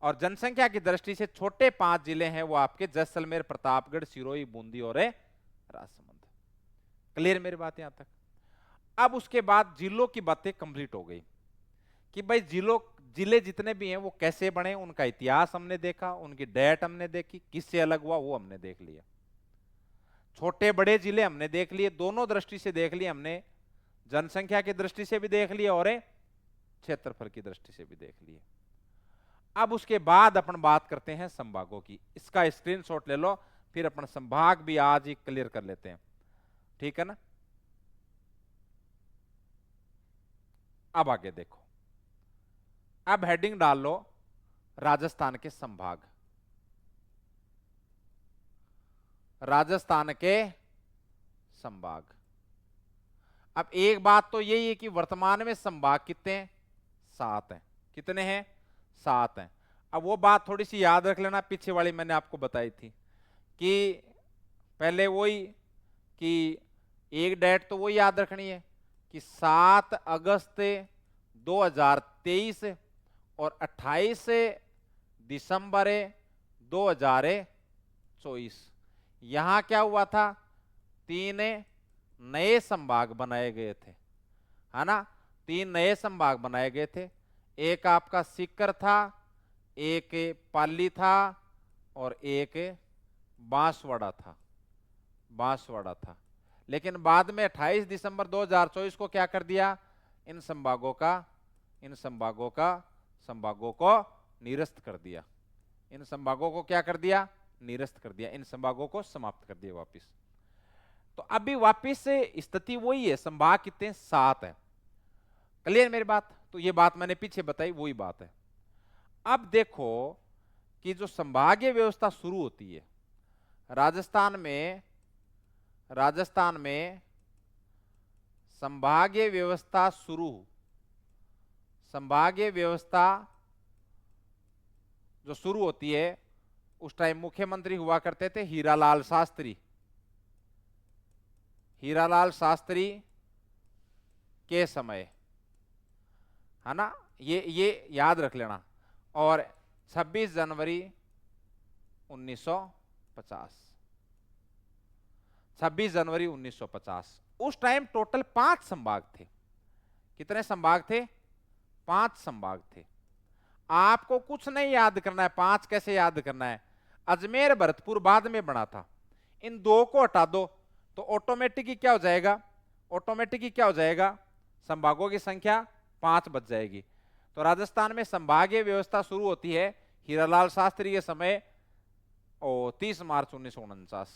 और जनसंख्या की दृष्टि से छोटे 5 जिले हैं वो आपके जैसलमेर, प्रतापगढ़, सिरोही, बूंदी और राजसमंद। क्लियर मेरी बात यहां तक? अब उसके बाद जिलों की बातें कंप्लीट हो गई कि भाई जिले जितने भी हैं वो कैसे बने, उनका इतिहास हमने देखा, उनकी डेट हमने देखी, किससे अलग हुआ वो हमने देख लिया। छोटे बड़े जिले हमने देख लिए, दोनों दृष्टि से देख लिए हमने, जनसंख्या की दृष्टि से भी देख लिया और क्षेत्रफल की दृष्टि से भी देख लिए। अब उसके बाद अपन बात करते हैं संभागों की। इसका स्क्रीनशॉट ले लो, फिर अपन संभाग भी आज ही क्लियर कर लेते हैं, ठीक है ना? अब आगे देखो, अब हेडिंग डाल लो राजस्थान के संभाग, राजस्थान के संभाग। अब एक बात तो यही है कि वर्तमान में संभाग कितने हैं? 7 हैं। कितने हैं? 7 हैं। अब वो बात थोड़ी सी याद रख लेना, पीछे वाली मैंने आपको बताई थी कि पहले वही कि एक डेट तो वही याद रखनी है कि 7 अगस्त 2023 और 28 दिसंबर 2024। यहां क्या हुआ था? 3 नए संभाग बनाए गए थे, है ना? 3 नए संभाग बनाए गए थे। एक आपका सीकर था, एक पाली था और एक बांसवाड़ा था। बांसवाड़ा था। लेकिन बाद में 28 दिसंबर 2024 को क्या कर दिया? इन संभागों को निरस्त कर दिया। इन संभागों को क्या कर दिया? निरस्त कर दिया। इन संभागों को समाप्त कर दिया वापिस। तो अभी वापिस से स्थिति वही है, संभाग कितने? 7 है। क्लियर मेरी बात? तो ये बात मैंने पीछे बताई, वही बात है। अब देखो कि जो संभागीय व्यवस्था शुरू होती है राजस्थान में संभागीय व्यवस्था जो शुरू होती है, उस टाइम मुख्यमंत्री हुआ करते थे हीरालाल शास्त्री के समय, है ना? ये याद रख लेना। और 26 जनवरी 1950 उस टाइम टोटल 5 संभाग थे। कितने संभाग थे? 5 संभाग थे। आपको कुछ नहीं याद करना है। 5 कैसे याद करना है? अजमेर भरतपुर बाद में बना था। इन 2 को हटा दो तो ऑटोमेटिक क्या हो जाएगा? संभागों की संख्या 5 बच जाएगी। तो राजस्थान में संभागीय व्यवस्था शुरू होती है हीरालाल शास्त्री के समय 30 मार्च 1949।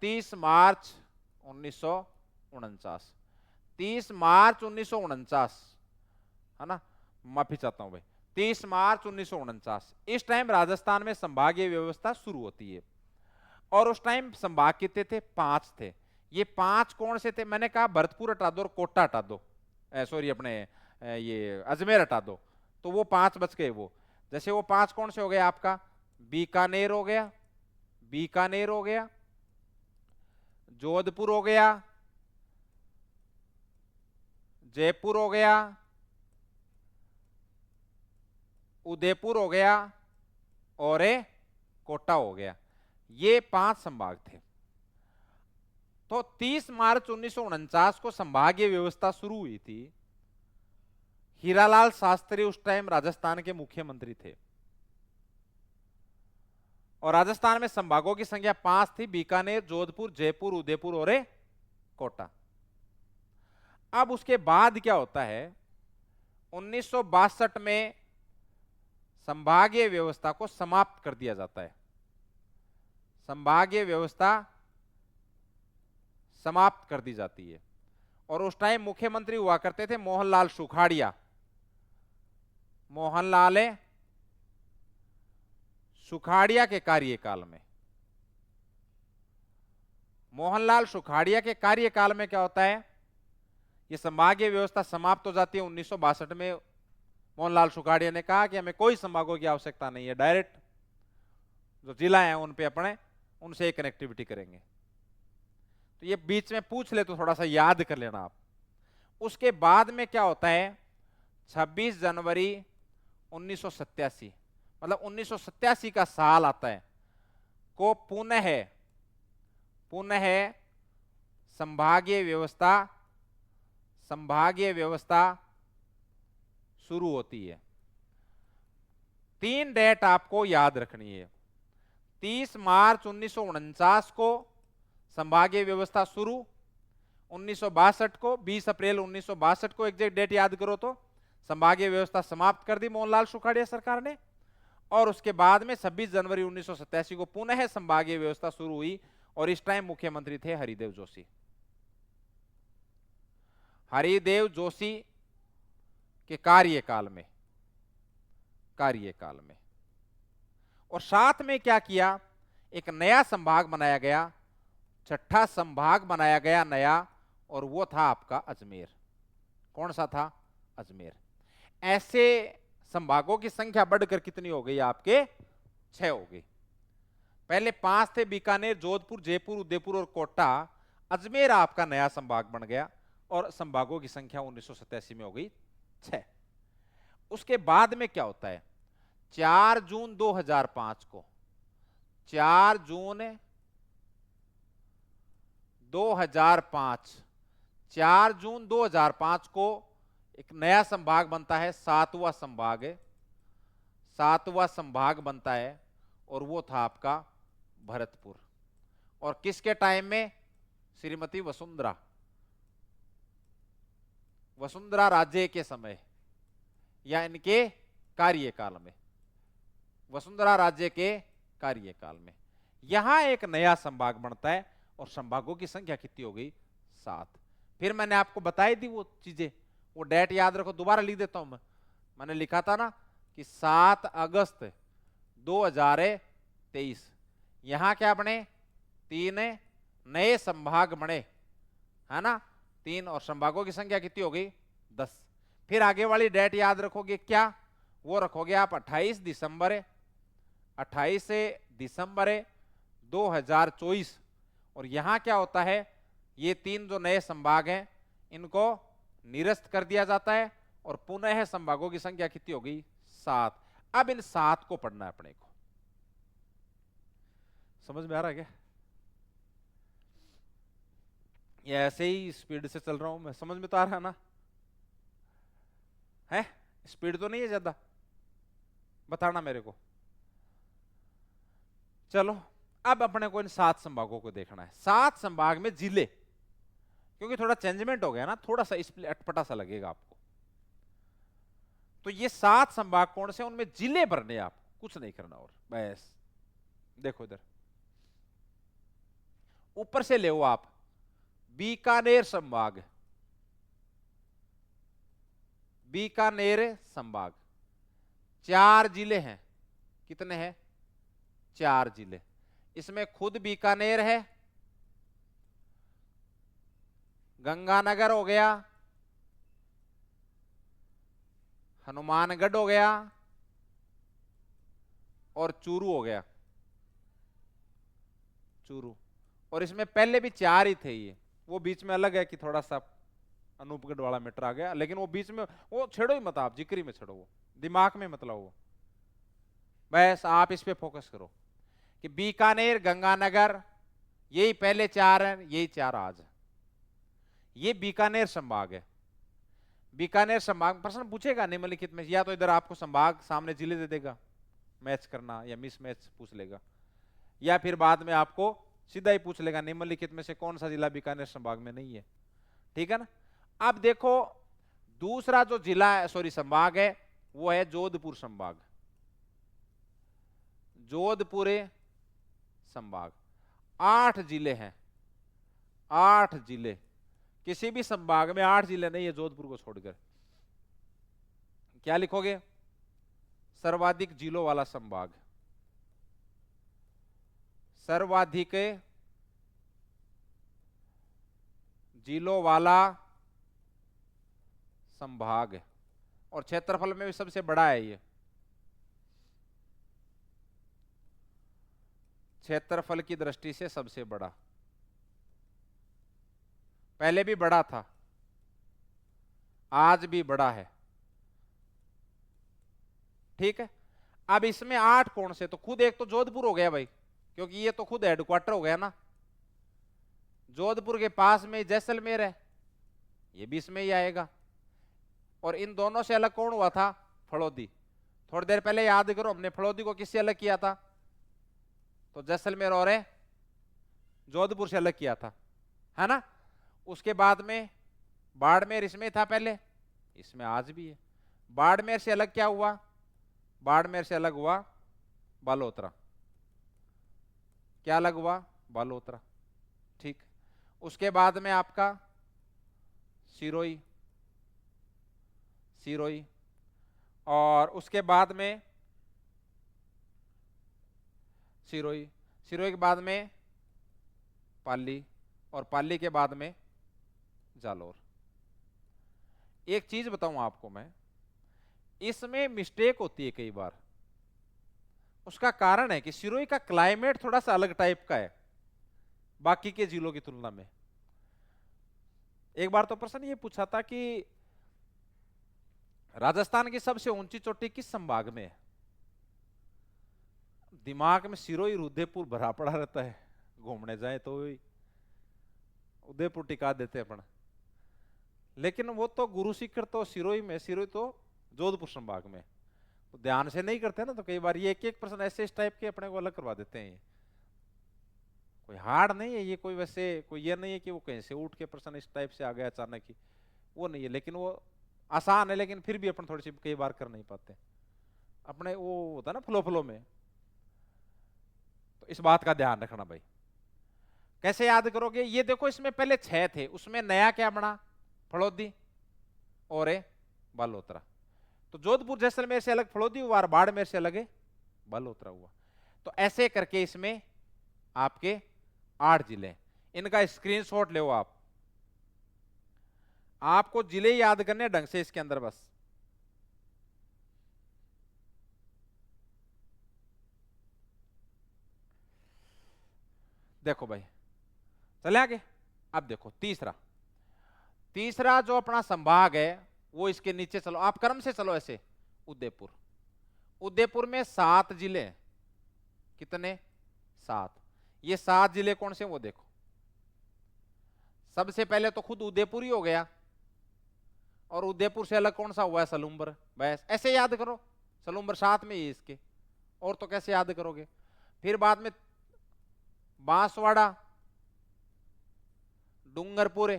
30 मार्च 1949। 30 मार्च 1949, है ना? माफी चाहता हूं भाई। 30 मार्च 1949 इस टाइम राजस्थान में संभागीय व्यवस्था शुरू होती है। और उस टाइम संभाग कितने थे? 5 थे। ये 5 कौन से थे? मैंने कहा भरतपुर हटा दो और कोटा हटा दो, सॉरी अपने ये अजमेर हटा दो, तो वो 5 बच गए। वो जैसे वो 5 कौन से हो गए आपका? बीकानेर हो गया, जोधपुर हो गया, जयपुर हो गया, उदयपुर हो गया और कोटा हो गया। ये 5 संभाग थे। तो 30 मार्च 1949 को संभागीय व्यवस्था शुरू हुई थी। हीरालाल शास्त्री उस टाइम राजस्थान के मुख्यमंत्री थे और राजस्थान में संभागों की संख्या 5 थी: बीकानेर, जोधपुर, जयपुर, उदयपुर और कोटा। अब उसके बाद क्या होता है? 1962 में संभागीय व्यवस्था को समाप्त कर दिया जाता है। संभागीय व्यवस्था समाप्त कर दी जाती है और उस टाइम मुख्यमंत्री हुआ करते थे मोहनलाल सुखाड़िया के कार्यकाल में। मोहनलाल सुखाड़िया के कार्यकाल में क्या होता है? ये संभागीय व्यवस्था समाप्त हो जाती है 1962 में। मोहनलाल सुखाड़िया ने कहा कि हमें कोई संभागों की आवश्यकता नहीं है, डायरेक्ट जो जिला है उन पे उनसे कनेक्टिविटी करेंगे। तो ये बीच में पूछ ले तो थोड़ा सा याद कर लेना आप। उसके बाद में क्या होता है? 26 जनवरी 1987, मतलब 1987 का साल आता है को पुनः संभागीय व्यवस्था शुरू होती है। 3 डेट आपको याद रखनी है। 30 मार्च 1949 को संभागीय व्यवस्था शुरू, 1962 को 20 अप्रैल 1962 को एग्जैक्ट डेट याद करो तो संभागीय व्यवस्था समाप्त कर दी मोहनलाल सुखाड़िया सरकार ने। और उसके बाद में 26 जनवरी 1987 को पुनः संभागीय व्यवस्था शुरू हुई और इस टाइम मुख्यमंत्री थे हरिदेव जोशी के कार्यकाल में। और साथ में क्या किया? एक नया संभाग बनाया गया छठा संभाग बनाया गया नया, और वो था आपका अजमेर। कौन सा था? अजमेर। ऐसे संभागों की संख्या बढ़कर कितनी हो गई आपके? 6 हो गई। पहले 5 थे, बीकानेर, जोधपुर, जयपुर, उदयपुर और कोटा। अजमेर आपका नया संभाग बन गया और संभागों की संख्या 1987 में हो गई 6। उसके बाद में क्या होता है? 4 जून 2005 को, 4 जून 2005, 4 जून 2005 को एक नया संभाग बनता है, 7वां संभाग है, 7वां संभाग बनता है, और वो था आपका भरतपुर। और किसके टाइम में? श्रीमती वसुंधरा, वसुंधरा राज्य के समय या इनके कार्यकाल में, वसुंधरा राज्य के कार्यकाल में यहां एक नया संभाग बनता है और संभागों की संख्या कितनी हो गई? 7। फिर मैंने आपको बताई थी वो चीजें, वो डेट याद रखो, दोबारा लिख देता हूं मैंने लिखा था ना कि 7 अगस्त 2023 यहां क्या बने? 3 नए संभाग बने, है ना? 3, और संभागों की संख्या कितनी हो गई? 10। फिर आगे वाली डेट याद रखोगे क्या? वो रखोगे आप 28 दिसंबर, 28 दिसंबर 2024। और यहां क्या होता है? ये 3 जो नए संभाग हैं इनको निरस्त कर दिया जाता है और पुनः संभागों की संख्या कितनी हो गई? 7। अब इन 7 को पढ़ना है अपने को। समझ में आ रहा है क्या? ये ऐसे ही स्पीड से चल रहा हूं मैं, समझ में तो आ रहा है ना? है स्पीड तो नहीं है ज्यादा? बताना मेरे को। चलो अब अपने को इन 7 संभागों को देखना है। 7 संभाग में जिले, क्योंकि थोड़ा चेंजमेंट हो गया ना, थोड़ा सा इसलिए अटपटा सा लगेगा आपको। तो ये 7 संभाग कौन से? उनमें जिले भरने, आप कुछ नहीं करना और बस। देखो इधर ऊपर से ले आप, बीकानेर संभाग, बीकानेर संभाग 4 जिले हैं। कितने हैं? 4 जिले। इसमें खुद बीकानेर है, गंगानगर हो गया, हनुमानगढ़ हो गया और चूरू हो गया, चूरू। और इसमें पहले भी 4 ही थे ये, वो बीच में अलग है कि थोड़ा सा अनूपगढ़ वाला मैटर आ गया, लेकिन वो बीच में वो छेड़ो ही मत, आप जिक्र में छेड़ो, वो दिमाग में मतलब वो बस आप इस पे फोकस करो कि बीकानेर, गंगानगर, यही पहले 4 हैं, यही 4 आज है। ये बीकानेर संभाग है। बीकानेर संभाग प्रश्न पूछेगा निम्नलिखित में, या तो इधर आपको संभाग सामने जिले दे देगा, मैच करना या मिस मैच पूछ लेगा, या फिर बाद में आपको सीधा ही पूछ लेगा निम्नलिखित में से कौन सा जिला बीकानेर संभाग में नहीं है। ठीक है ना? अब देखो दूसरा जो जिला है, सॉरी संभाग है, वो है जोधपुर संभाग। जोधपुर संभाग 8 जिले हैं, 8 जिले। किसी भी संभाग में 8 जिले नहीं है जोधपुर को छोड़कर। क्या लिखोगे? सर्वाधिक जिलों वाला संभाग, सर्वाधिक जिलों वाला संभाग, और क्षेत्रफल में भी सबसे बड़ा है ये, क्षेत्रफल की दृष्टि से सबसे बड़ा। पहले भी बड़ा था, आज भी बड़ा है। ठीक है? अब इसमें 8 कौन से? तो खुद एक तो जोधपुर हो गया भाई, क्योंकि ये तो खुद हेडक्वार्टर हो गया ना। जोधपुर के पास में जैसलमेर है, ये भी इसमें ही आएगा। और इन दोनों से अलग कौन हुआ था? फड़ौदी। थोड़ी देर पहले याद करो, हमने फड़ौदी को किससे अलग किया था? तो जैसलमेर और जोधपुर से अलग किया था, है ना? उसके बाद में बाड़मेर इसमें था पहले, इसमें आज भी है। बाड़मेर से अलग क्या हुआ? बाड़मेर से अलग हुआ बालोतरा। क्या अलग हुआ? बालोतरा। ठीक। उसके बाद में आपका सिरोही, सिरोही, और उसके बाद में सिरोही, सिरोही के बाद में पाली, और पाली के बाद में जालोर। एक चीज बताऊं आपको मैं, इसमें मिस्टेक होती है कई बार। उसका कारण है कि सिरोही का क्लाइमेट थोड़ा सा अलग टाइप का है बाकी के जिलों की तुलना में। एक बार तो प्रश्न ये पूछा था कि राजस्थान की सबसे ऊंची चोटी किस संभाग में है? दिमाग में सिरोही उदयपुर भरा पड़ा रहता है, घूमने जाए तो उदयपुर टिका देते अपन, लेकिन वो तो गुरु शिखर तो सिरोही में, सिरोही तो जोधपुर संभाग में, तो ध्यान से नहीं करते ना, तो कई बार ये एक एक प्रश्न ऐसे इस टाइप के अपने को अलग करवा देते हैं। ये कोई हार्ड नहीं है, ये कोई वैसे कोई ये नहीं है कि वो कहीं से उठ के प्रश्न इस टाइप से आ गया अचानक ही, वो नहीं है, लेकिन वो आसान है, लेकिन फिर भी अपन थोड़ी सी कई बार कर नहीं पाते अपने, वो होता है ना फ्लो फ्लो में। तो इस बात का ध्यान रखना भाई। कैसे याद करोगे? ये देखो इसमें पहले 6 थे, उसमें नया क्या बना? फड़ौदी और बालोतरा। तो जोधपुर जैसलमेर से अलग फड़ौदी हुआ और बाड़मेर से अलग बालोतरा हुआ। तो ऐसे करके इसमें आपके 8 जिले, इनका स्क्रीनशॉट ले आप। आपको जिले याद करने ढंग से इसके अंदर बस। देखो भाई, चले आगे। अब देखो तीसरा जो अपना संभाग है वो इसके नीचे चलो, आप क्रम से चलो ऐसे। उदयपुर में 7 जिले, कितने? 7। ये 7 जिले कौन से? वो देखो, सबसे पहले तो खुद उदयपुर ही हो गया, और उदयपुर से अलग कौन सा हुआ है? सलूम्बर। बस ऐसे याद करो, सलूम्बर 7 में ही इसके, और तो कैसे याद करोगे? फिर बाद में बांसवाड़ा, डूंगरपुर,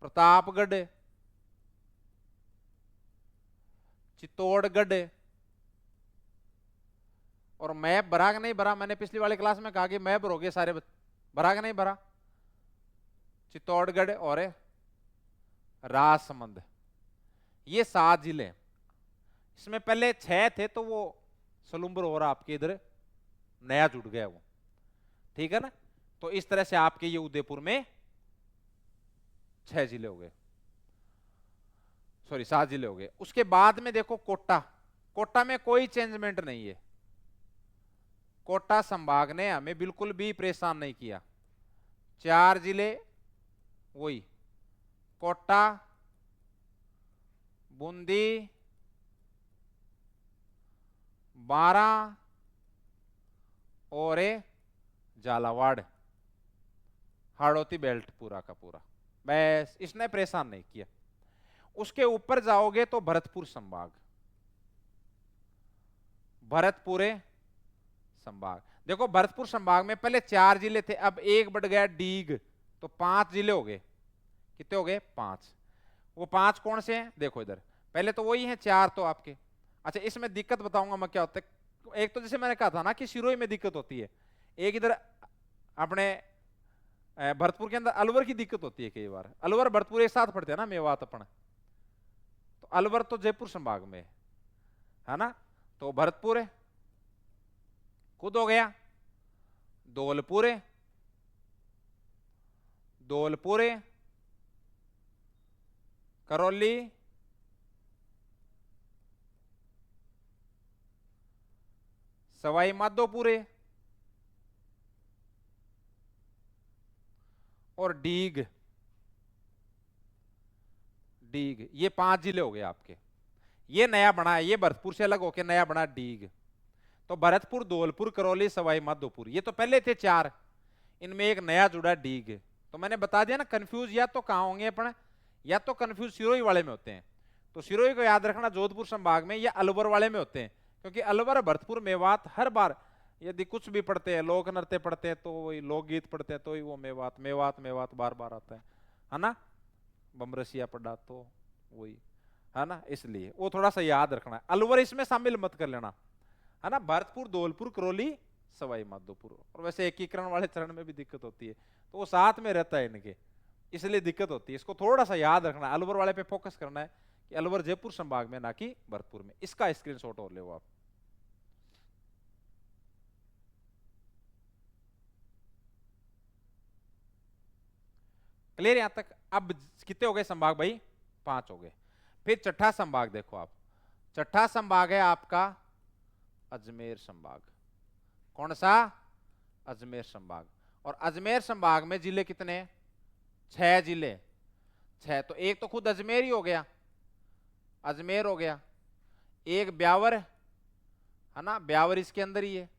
प्रतापगढ़, चित्तौड़गढ़, और मैप भरा कि नहीं भरा? मैंने पिछली वाली क्लास में कहा कि मैप भरोगे सारे, भरा कि नहीं भरा? चित्तौड़गढ़ और राजसमंद, ये 7 जिले। इसमें पहले 6 थे, तो वो सलूम्बर और आपके इधर नया जुड़ गया वो, ठीक है ना? तो इस तरह से आपके ये उदयपुर में 6 जिले हो गए, सॉरी 7 जिले हो गए। उसके बाद में देखो कोटा में कोई चेंजमेंट नहीं है। कोटा संभाग ने हमें बिल्कुल भी परेशान नहीं किया। 4 जिले वही, कोटा, बूंदी, 12 और झालावाड़, हाड़ौती बेल्ट पूरा का पूरा, बस इसने परेशान नहीं किया। उसके ऊपर जाओगे तो भरतपुर संभाग, देखो भरतपुर संभाग में पहले 4 जिले थे, अब एक बढ़ गया डीग, तो 5 जिले हो गए। कितने हो गए? 5। वो 5 कौन से हैं? देखो इधर, पहले तो वही हैं 4 तो आपके। अच्छा, इसमें दिक्कत बताऊंगा मैं क्या होता है। एक तो जैसे मैंने कहा था ना कि सिरोही में दिक्कत होती है, एक इधर अपने भरतपुर के अंदर अलवर की दिक्कत होती है कई बार। अलवर भरतपुर एक साथ पड़ते हैं ना, मेवात अपन, तो अलवर तो जयपुर संभाग में है ना। तो भरतपुर खुद हो गया, धौलपुर, करौली, सवाई माधोपुर और डीग, ये 5 जिले हो गए आपके। ये नया बना है, ये भरतपुर से अलग होके नया बना डीग। तो भरतपुर, धौलपुर, करौली, सवाई माधोपुर, ये तो पहले थे 4, इनमें एक नया जुड़ा डीग। तो मैंने बता दिया ना, कंफ्यूज या तो कहां होंगे अपन, या तो कंफ्यूज सिरोही वाले में होते हैं। तो सिरोही को याद रखना जोधपुर संभाग में, या अलवर वाले में होते हैं, क्योंकि अलवर, भरतपुर, मेवात हर बार यदि कुछ भी पढ़ते हैं, लोक नृत्य पढ़ते हैं तो वही, लोकगीत पढ़ते हैं तो ही वो मेवात मेवात मेवात बार बार आता है ना। बमरसिया पढ़ा तो वही है ना, इसलिए वो थोड़ा सा याद रखना है। अलवर इसमें शामिल मत कर लेना, है ना। भरतपुर, धौलपुर, करौली, सवाई माधोपुर। और वैसे एकीकरण वाले चरण में भी दिक्कत होती है, तो वो साथ में रहता है इनके, इसलिए दिक्कत होती है। इसको थोड़ा सा याद रखना है, अलवर वाले पे फोकस करना है कि अलवर जयपुर संभाग में, ना कि भरतपुर में। इसका स्क्रीनशॉट और ले आप। क्लियर यहां तक? अब कितने हो गए संभाग भाई? 5 हो गए। फिर छठा संभाग देखो आप, छठा संभाग है आपका अजमेर संभाग। कौन सा? अजमेर संभाग। और अजमेर संभाग में जिले कितने? 6 जिले। 6, तो एक तो खुद अजमेर ही हो गया, अजमेर हो गया। एक ब्यावर है ना, ब्यावर इसके अंदर ही है।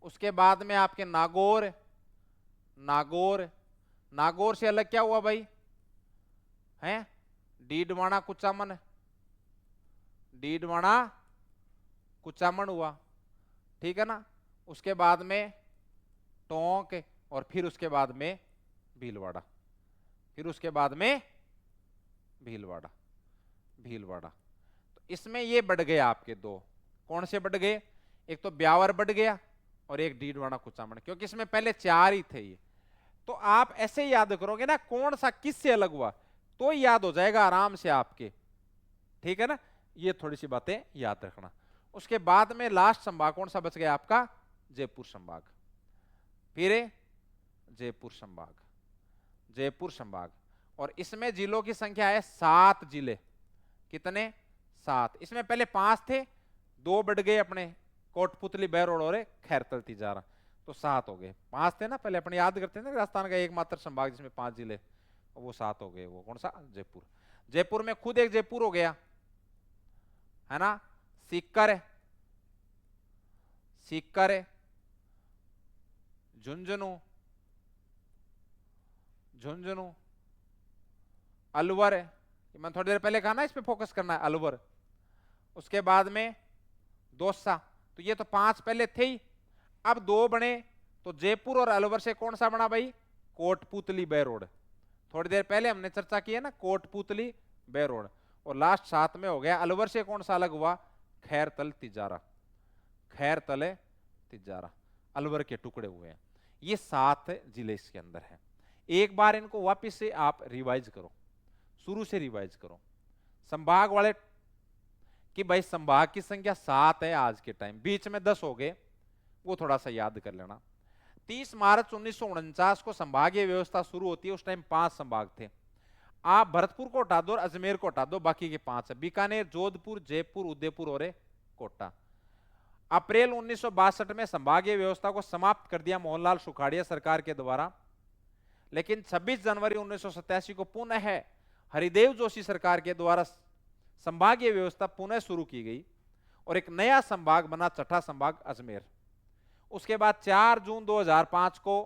उसके बाद में आपके नागौर, नागौर, नागौर से अलग क्या हुआ भाई? हैं? डीडवाना कुचामन, डीडवाना कुचामन हुआ, ठीक है ना। उसके बाद में टोंक, और फिर उसके बाद में भीलवाड़ा, फिर उसके बाद में भीलवाड़ा, भीलवाड़ा। तो इसमें ये बढ़ गए आपके दो। कौन से बढ़ गए? एक तो ब्यावर बढ़ गया और एक डीडवाना कुचामन, क्योंकि इसमें पहले 4 ही थे ये। तो आप ऐसे याद करोगे ना कौन सा किससे अलग हुआ, तो याद हो जाएगा आराम से आपके, ठीक है ना। ये थोड़ी सी बातें याद रखना। उसके बाद में लास्ट संभाग कौन सा बच गया आपका? जयपुर संभाग। फिर जयपुर संभाग, जयपुर संभाग। और इसमें जिलों की संख्या है 7 जिले। कितने? 7। इसमें पहले 5 थे, 2 बढ़ गए अपने, कोटपुतली, बहरोड और खैरतल तिजारा, तो 7 हो गए। 5 थे ना पहले, अपने याद करते हैं ना राजस्थान का एकमात्र संभाग जिसमें 5 जिले, वो 7 हो गए। वो कौन सा? जयपुर। जयपुर में खुद एक जयपुर हो गया है ना, सीकर, सीकर, झुंझुनू, झुंझुनू, अलवर, मैं थोड़ी देर पहले कहा ना इस पे फोकस करना है, अलवर। उसके बाद में दौसा। तो ये तो 5 पहले थे ही, अब 2 बने। तो जयपुर और अलवर से कौन सा बना भाई? कोटपुतली, बहरोड। थोड़ी देर पहले हमने चर्चा की है ना, कोटपुतली, बहरोड। और लास्ट 7 में हो गया। अलवर से कौन सा अलग हुआ? खैरतल, तिजारा, खैरतल, तिजारा, अलवर के टुकड़े हुए हैं। ये 7 जिले इसके अंदर हैं। एक बार इनको वापस से आप रिवाइज करो, शुरू से रिवाइज करो। संभाग वाले कि भाई संभाग की संख्या 7 है आज के टाइम, बीच में 10 हो गए, वो थोड़ा सा याद कर लेना। 30 मार्च 1949 को संभागीय व्यवस्था शुरू होती है। उस टाइम 5 संभाग थे। आप भरतपुर को हटा दो और अजमेर को हटा दो, बाकी के 5 है, बीकानेर, जोधपुर, जयपुर, उदयपुर और कोटा। अप्रैल 1962 में संभागीय व्यवस्था को समाप्त कर दिया मोहनलाल सुखाड़िया सरकार के द्वारा। लेकिन 26 जनवरी 1987 को पुनः हरिदेव जोशी सरकार के द्वारा संभागीय व्यवस्था पुनः शुरू की गई और एक नया संभाग बना, छठा संभाग अजमेर। उसके बाद 4 जून 2005 को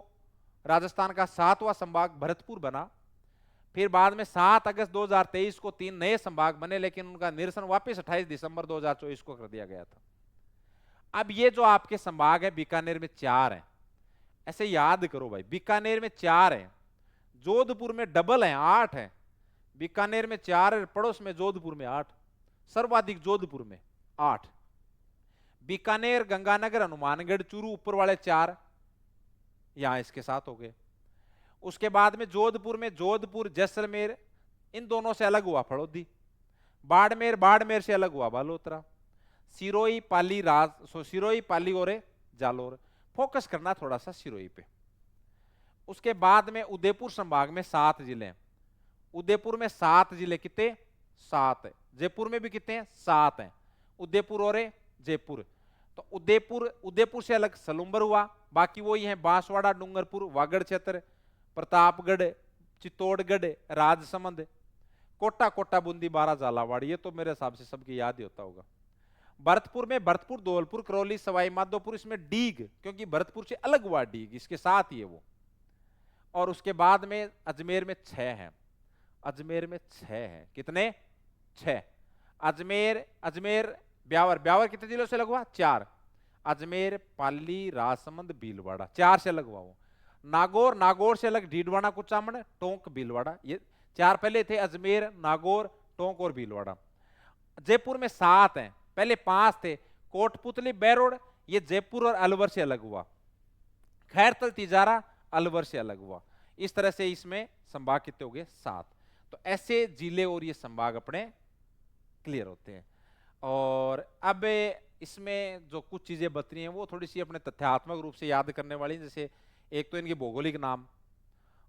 राजस्थान का 7वां संभाग भरतपुर बना। फिर बाद में 7 अगस्त 2023 को 3 नए संभाग बने, लेकिन उनका निरसन वापस 28 दिसंबर 2024 को कर दिया गया था। अब ये जो आपके संभाग है, बीकानेर में 4 है, ऐसे याद करो भाई, बीकानेर में 4 है, जोधपुर में डबल है, 8 है। बीकानेर में 4 है, पड़ोस में जोधपुर में 8, सर्वाधिक जोधपुर में 8। बीकानेर, गंगानगर, हनुमानगढ़, चूरू ऊपर वाले 4 यहां इसके साथ हो गए। उसके बाद में जोधपुर में जोधपुर, जैसलमेर, इन दोनों से अलग हुआ फड़ौदी। बाड़मेर, बाड़मेर से अलग हुआ बालोतरा। सिरोही, पाली, सिरोही, पाली और जालोर। फोकस करना थोड़ा सा सिरोही पे। उसके बाद में उदयपुर संभाग में 7 जिले हैं। उदयपुर में 7 जिले, कितने? 7 है। जयपुर में भी कितने हैं? 7 हैं, उदयपुर और जयपुर। तो उदयपुर से अलग सलुंबर हुआ, बाकी वही है बांसवाड़ा, डूंगरपुर, वागड़ क्षेत्र, प्रतापगढ़, चित्तौड़गढ़, राजसमंद, कोटा, कोटा, बूंदी, बारा, झालावाड़। ये तो मेरे हिसाब से सबकी याद ही होता होगा। भरतपुर में भरतपुर, धौलपुर, करौली, सवाई माधोपुर, इसमें डीग, क्योंकि भरतपुर से अलग हुआ डीग, इसके साथ ही है वो। और उसके बाद में अजमेर में 6 हैं, अजमेर में 6 हैं, कितने? 6। अजमेर, ब्यावर, ब्यावर कितने जिलों से लग हुआ? 4। अजमेर, पाली, राजसमंद, भीलवाड़ा, 4 से लग हुआ वो। नागौर, नागौर से अलग डीडवाना, कुचामन, टोंक, भीलवाड़ा, ये 4 पहले थे, अजमेर, नागौर, टोंक और भीलवाड़ा। जयपुर में 7 हैं, पहले 5 थे, कोटपुतली, बहरोड, ये जयपुर और अलवर से अलग हुआ। खैरतल, तिजारा, अलवर से अलग हुआ। इस तरह से इसमें संभाग कितने हो गए? 7। तो ऐसे जिले और ये संभाग अपने क्लियर होते हैं। और अब इसमें जो कुछ चीजें बच रही हैं वो थोड़ी सी अपने तथ्यात्मक रूप से याद करने वाली, जैसे एक तो इनके भौगोलिक नाम,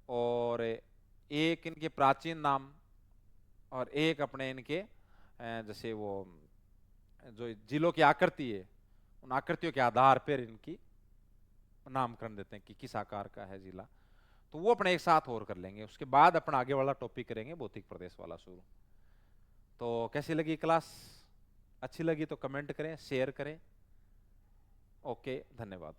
और एक इनके प्राचीन नाम और एक अपने इनके जैसे वो जो जिलों की आकृति है, उन आकृतियों के आधार पर इनकी नामकरण देते हैं कि किस आकार का है जिला। तो वो अपने एक साथ और कर लेंगे, उसके बाद अपना आगे वाला टॉपिक करेंगे भौतिक प्रदेश वाला शुरू। तो कैसी लगी क्लास? अच्छी लगी तो कमेंट करें, शेयर करें। ओके, धन्यवाद।